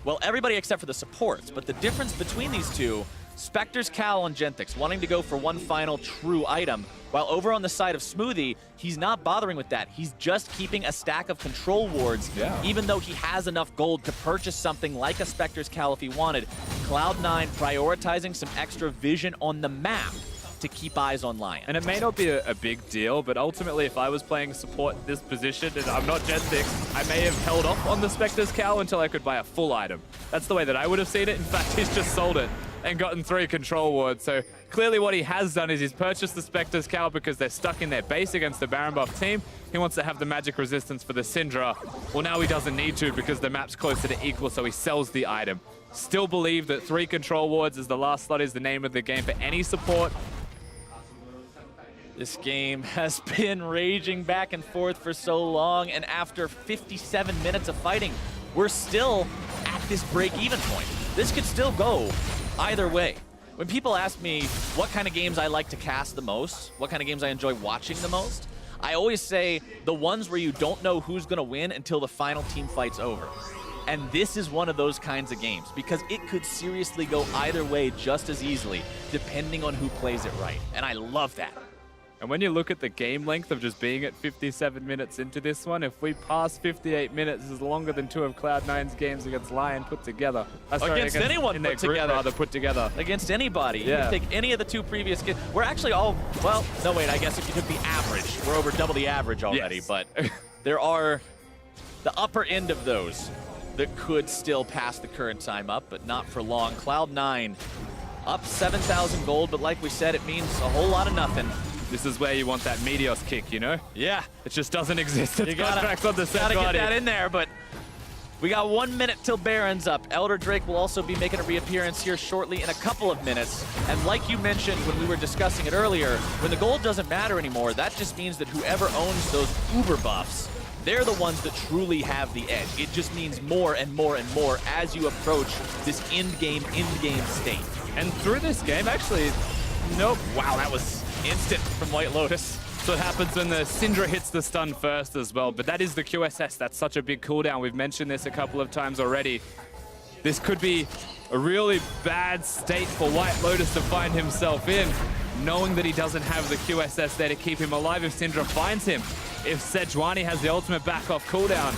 Well, everybody except for the supports, but the difference between these two, Spectre's Cal and Genthix wanting to go for one final true item, while over on the side of Smoothie, he's not bothering with that. He's just keeping a stack of control wards, even though he has enough gold to purchase something like a Spectre's Cal if he wanted. Cloud9 prioritizing some extra vision on the map to keep eyes on Lyon. And it may not be a big deal, but ultimately if I was playing support this position, and I'm not Genthix, I may have held off on the Spectre's Cal until I could buy a full item. That's the way that I would have seen it. In fact, he's just sold it and gotten 3 control wards. So clearly what he has done is he's purchased the Spectre's Cal because they're stuck in their base against the Baron buff team. He wants to have the magic resistance for the Syndra. Well, now he doesn't need to because the map's closer to equal, so he sells the item. Still believe that 3 control wards is the last slot is the name of the game for any support. This game has been raging back and forth for so long, and after 57 minutes of fighting, we're still at this break-even point. This could still go either way. When people ask me what kind of games I like to cast the most, what kind of games I enjoy watching the most, I always say the ones where you don't know who's going to win until the final team fight's over. And this is one of those kinds of games because it could seriously go either way just as easily, depending on who plays it right. And I love that. And when you look at the game length of just being at 57 minutes into this one, if we pass 58 minutes, this is longer than two of Cloud9's games against Lyon put together. Against anyone in their put group, together. rather, put together. Against anybody. Yeah. You can take any of the two previous games. We're actually all, well, no wait, I guess if you took the average, we're over double the average already, Yes. but there are the upper end of those that could still pass the current time up, but not for long. Cloud9 up 7,000 gold, but like we said, it means a whole lot of nothing. This is where you want that Meteos kick, you know? Yeah. It just doesn't exist. It's You gotta contracts on the set get that in there, but we got 1 minute till Baron's up. Elder Drake will also be making a reappearance here shortly in a couple of minutes. And like you mentioned when we were discussing it earlier, when the gold doesn't matter anymore, that just means that whoever owns those uber buffs, they're the ones that truly have the edge. It just means more and more and more as you approach this end-game state. And through this game, actually, nope. Wow, that was instant from White Lotus. So it happens when the Syndra hits the stun first as well, but that is the QSS. That's such a big cooldown. We've mentioned this a couple of times already. This could be a really bad state for White Lotus to find himself in, knowing that he doesn't have the QSS there to keep him alive if Syndra finds him. If Sejuani has the ultimate back off cooldown.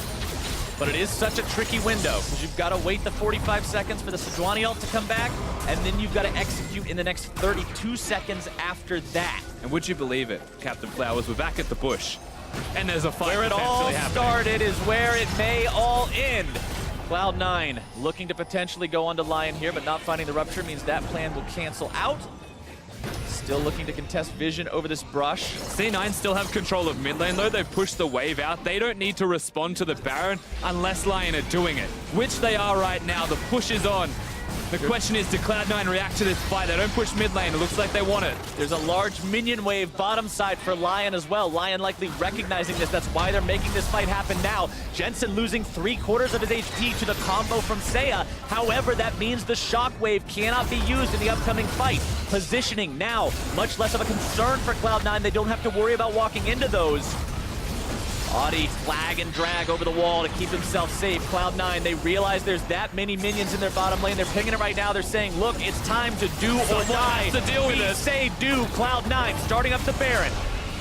But it is such a tricky window because you've got to wait the 45 seconds for the Sejuani ult to come back, and then you've got to execute in the next 32 seconds after that. And would you believe it, Captain Flowers, we're back at the bush. And there's a fight Where it all potentially happening. started is where it may all end. Cloud9 looking to potentially go onto Lyon here, but not finding the rupture means that plan will cancel out. Still looking to contest vision over this brush. C9 still have control of mid lane, though. They've pushed the wave out. They don't need to respond to the Baron unless Lyon are doing it, which they are right now. The push is on. The question is, do Cloud9 react to this fight? They don't push mid lane. It looks like they want it. There's a large minion wave bottom side for Lyon as well. Lyon likely recognizing this. That's why they're making this fight happen now. Jensen losing 3/4 of his HP to the combo from Seiya. However, that means the shockwave cannot be used in the upcoming fight. Positioning now, much less of a concern for Cloud9. They don't have to worry about walking into those. Audi flag and drag over the wall to keep himself safe. Cloud9, they realize there's that many minions in their bottom lane. They're picking it right now. They're saying, look, it's time to do or die. Has to deal with We it. say do. Cloud9 starting up the Baron.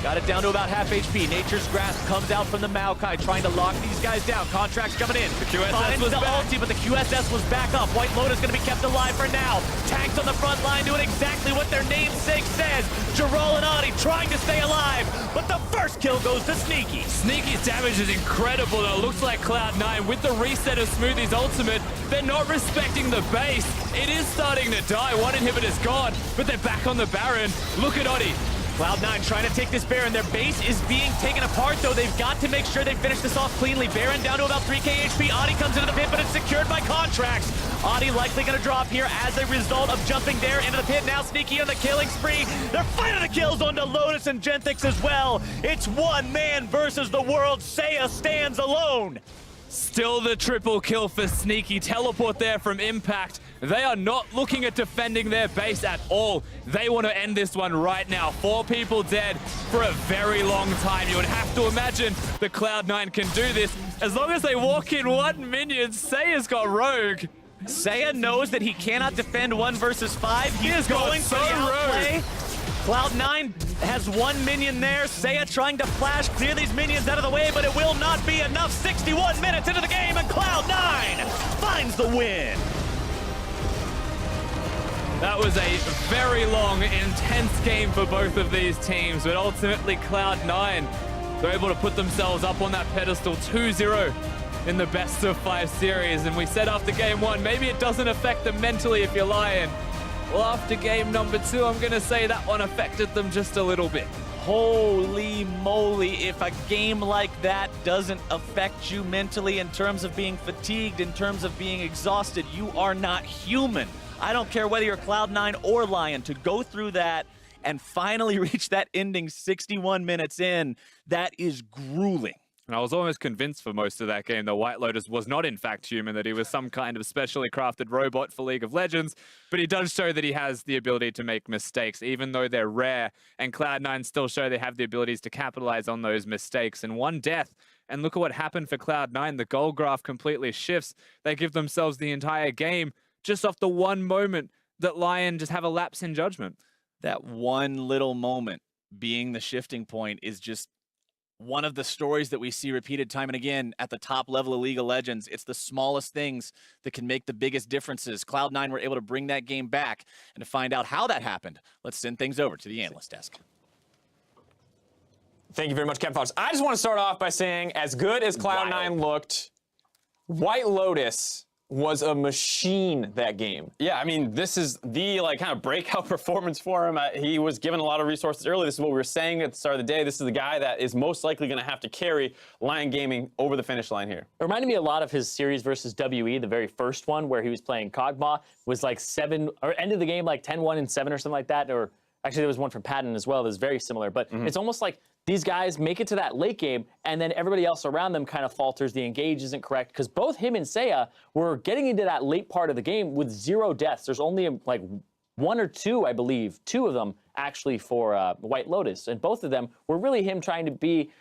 Got it down to about half HP. Nature's Grasp comes out from the Maokai, trying to lock these guys down. Contracts coming in. The QSS Finds was the back. ulti, but the QSS was back up. White Lotus going to be kept alive for now. Tanks on the front line doing exactly what their namesake says. Jarol and Audi trying to stay alive, but the first kill goes to Sneaky. Sneaky's damage is incredible, though. It looks like Cloud9, with the reset of Smoothie's ultimate, they're not respecting the base. It is starting to die. One inhibitor's gone, but they're back on the Baron. Look at Audi. Cloud9 trying to take this Baron. Their base is being taken apart, though. They've got to make sure they finish this off cleanly. Baron down to about 3k HP. Audi comes into the pit, but it's secured by contracts. Audi likely going to drop here as a result of jumping there into the pit. Now Sneaky on the killing spree. They're finding the kills onto Lotus and Genthix as well. It's one man versus the world. Seiya stands alone. Still the triple kill for Sneaky. Teleport there from Impact. They are not looking at defending their base at all. They want to end this one right now. 4 people dead for a very long time. You would have to imagine the Cloud9 can do this. As long as they walk in 1 minion, Seiya's got Rogue. Seiya knows that he cannot defend 1 versus 5. He is got going for so the outplay. rogue. Cloud9 has 1 minion there. Seiya trying to flash, clear these minions out of the way, but it will not be enough. 61 minutes into the game, and Cloud9 finds the win. That was a very long, intense game for both of these teams, but ultimately Cloud9, they're able to put themselves up on that pedestal 2-0 in the best of 5 series. And we said after game 1, maybe it doesn't affect them mentally if you're Lyon. Well, after game number 2, I'm going to say that one affected them just a little bit. Holy moly, if a game like that doesn't affect you mentally in terms of being fatigued, in terms of being exhausted, you are not human. I don't care whether you're Cloud9 or Lyon, to go through that and finally reach that ending 61 minutes in. That is grueling. And I was almost convinced for most of that game that White Lotus was not in fact human, that he was some kind of specially crafted robot for League of Legends, but he does show that he has the ability to make mistakes, even though they're rare, and Cloud9 still show they have the abilities to capitalize on those mistakes. And one death, and look at what happened for Cloud9, the goal graph completely shifts. They give themselves the entire game just off the one moment that Lyon just have a lapse in judgment. That one little moment being the shifting point is just one of the stories that we see repeated time and again at the top level of League of Legends. It's the smallest things that can make the biggest differences. Cloud9 were able to bring that game back, and to find out how that happened, let's send things over to the analyst desk. Thank you very much, Captain Fox. I just want to start off by saying, as good as Cloud9 looked, White Lotus was a machine that game. Yeah, I mean, this is the kind of breakout performance for him. He was given a lot of resources early. This is what we were saying at the start of the day. This is the guy that is most likely going to have to carry Lyon Gaming over the finish line here. It reminded me a lot of his series versus WE, the very first one where he was playing Kog'Maw, was like 7, or ended the game like 10-1 and 7 or something like that. Or actually there was one from Patton as well that was very similar. But it's almost like these guys make it to that late game, and then everybody else around them kind of falters. The engage isn't correct, because both him and Seiya were getting into that late part of the game with 0 deaths. There's only like 1 or 2, I believe, 2 of them actually for White Lotus, and both of them were really him trying to be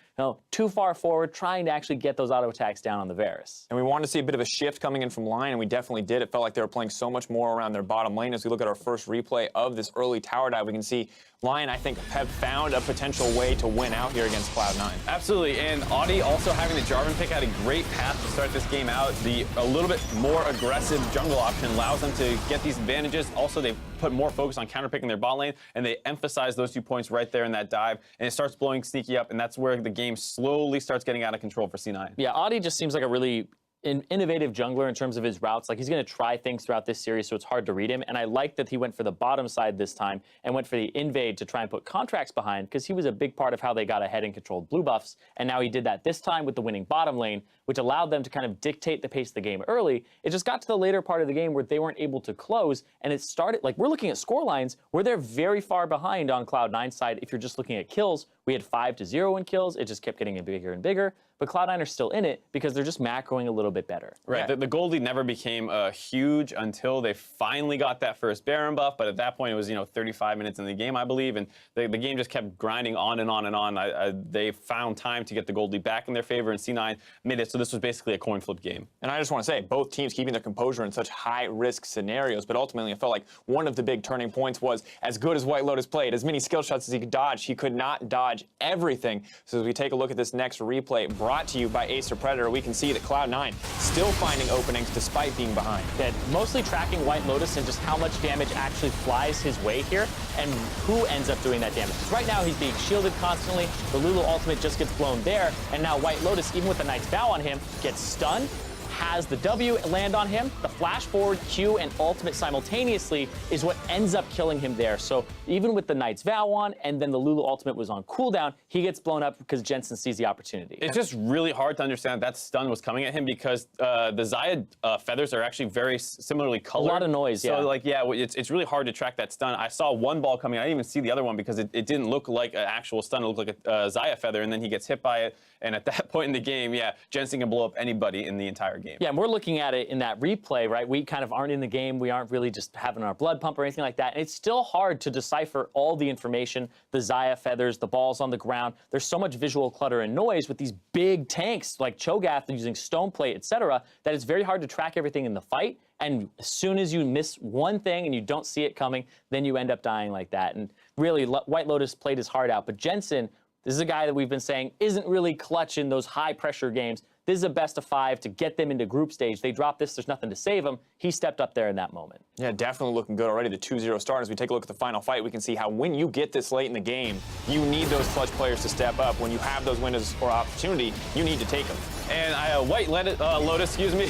too far forward, trying to actually get those auto attacks down on the Varus. And we wanted to see a bit of a shift coming in from Lyon, and we definitely did. It felt like they were playing so much more around their bottom lane. As we look at our first replay of this early tower dive, we can see Lyon, I think, have found a potential way to win out here against Cloud9. Absolutely, and Audi also having the Jarvan pick had a great path to start this game out. A little bit more aggressive jungle option allows them to get these advantages. Also, they put more focus on counterpicking their bot lane, and they emphasize those 2 points right there in that dive, and it starts blowing sneaky up, and that's where the game slowly starts getting out of control for C9. Yeah, Audi just seems like a really innovative jungler in terms of his routes. Like, he's going to try things throughout this series, so it's hard to read him. And I like that he went for the bottom side this time and went for the invade to try and put contracts behind, because he was a big part of how they got ahead and controlled blue buffs. And now he did that this time with the winning bottom lane, which allowed them to kind of dictate the pace of the game early. It just got to the later part of the game where they weren't able to close, and it started, like, we're looking at score lines where they're very far behind on Cloud9's side. If you're just looking at kills, we had 5-0 in kills. It just kept getting bigger and bigger. But Cloud9 are still in it because they're just macroing a little bit better. Right, the gold lead never became huge until they finally got that first Baron buff, but at that point it was 35 minutes in the game, I believe, and the game just kept grinding on and on and on. They found time to get the gold lead back in their favor, and C9 made it so this was basically a coin flip game. And I just want to say, both teams keeping their composure in such high-risk scenarios, but ultimately it felt like one of the big turning points was, as good as White Lotus played, as many skill shots as he could dodge, he could not dodge everything. So as we take a look at this next replay, brought to you by Acer Predator, we can see that Cloud9 still finding openings despite being behind. That mostly tracking White Lotus and just how much damage actually flies his way here and who ends up doing that damage. Because right now he's being shielded constantly, the Lulu ultimate just gets blown there, and now White Lotus, even with the Knight's Vow on him, gets stunned, has the W land on him, the flash forward, Q, and ultimate simultaneously is what ends up killing him there. So even with the Knight's Vow on, and then the Lulu ultimate was on cooldown, he gets blown up because Jensen sees the opportunity. It's just really hard to understand that stun was coming at him, because the Xayah feathers are actually very similarly colored. A lot of noise, so, yeah. It's really hard to track that stun. I saw one ball coming, I didn't even see the other one because it didn't look like an actual stun. It looked like a Xayah feather, and then he gets hit by it, and at that point in the game, yeah, Jensen can blow up anybody in the entire game. Yeah, and we're looking at it in that replay, right? We kind of aren't in the game. We aren't really just having our blood pump or anything like that. And it's still hard to decipher all the information, the Xayah feathers, the balls on the ground. There's so much visual clutter and noise with these big tanks like Cho'Gath using stone plate, etc., that it's very hard to track everything in the fight. And as soon as you miss one thing and you don't see it coming, then you end up dying like that. And really, White Lotus played his heart out. But Jensen, this is a guy that we've been saying isn't really clutch in those high-pressure games. This is a best of 5 to get them into group stage. They drop this, there's nothing to save them. He stepped up there in that moment. Yeah, definitely looking good already, the 2-0 start. As we take a look at the final fight, we can see how when you get this late in the game, you need those clutch players to step up. When you have those windows or opportunity, you need to take them. And White Lotus, excuse me.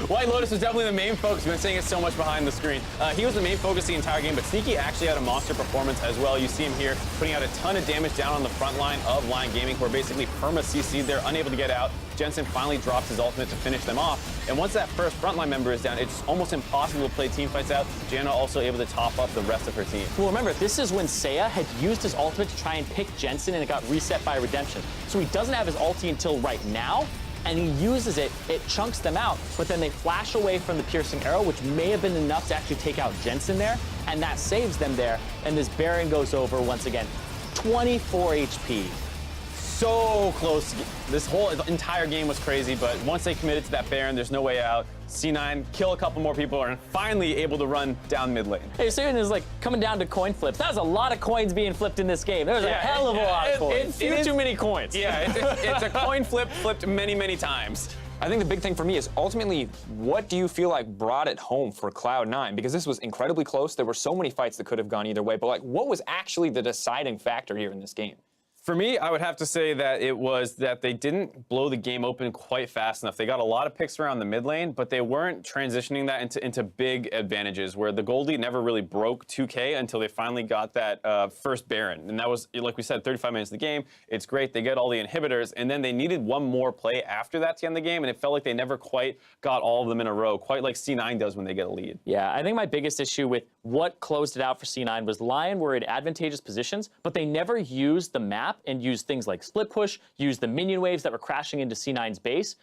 White Lotus was definitely the main focus. We've been saying it so much behind the screen. He was the main focus the entire game, but Sneaky actually had a monster performance as well. You see him here putting out a ton of damage down on the front line of Lyon Gaming, who are basically perma-CC'd. They're unable to get out. Jensen finally drops his ultimate to finish them off. And once that first frontline member is down, it's almost impossible to play team fights out. Janna also able to top up the rest of her team. Well, remember, this is when Seiya had used his ultimate to try and pick Jensen, and it got reset by Redemption. So he doesn't have his ulti until right now, and he uses it, it chunks them out, but then they flash away from the piercing arrow, which may have been enough to actually take out Jensen there, and that saves them there, and this Baron goes over once again. 24 HP. So close. This whole entire game was crazy, but once they committed to that Baron, there's no way out. C9 kill a couple more people and finally able to run down mid lane. Hey, so it's like coming down to coin flips. That was a lot of coins being flipped in this game. There was a hell of a lot of coins. Too many coins. Yeah, it's a coin flip flipped many, many times. I think the big thing for me is ultimately, what do you feel like brought it home for Cloud9? Because this was incredibly close. There were so many fights that could have gone either way, but like, what was actually the deciding factor here in this game? For me, I would have to say that it was that they didn't blow the game open quite fast enough. They got a lot of picks around the mid lane, but they weren't transitioning that into big advantages, where the Goldie never really broke 2K until they finally got that first Baron. And that was, like we said, 35 minutes of the game. It's great. They get all the inhibitors, and then they needed one more play after that to end the game, and it felt like they never quite got all of them in a row, quite like C9 does when they get a lead. Yeah, I think my biggest issue with what closed it out for C9 was Lyon were in advantageous positions, but they never used the map and used things like split push, used the minion waves that were crashing into C9's base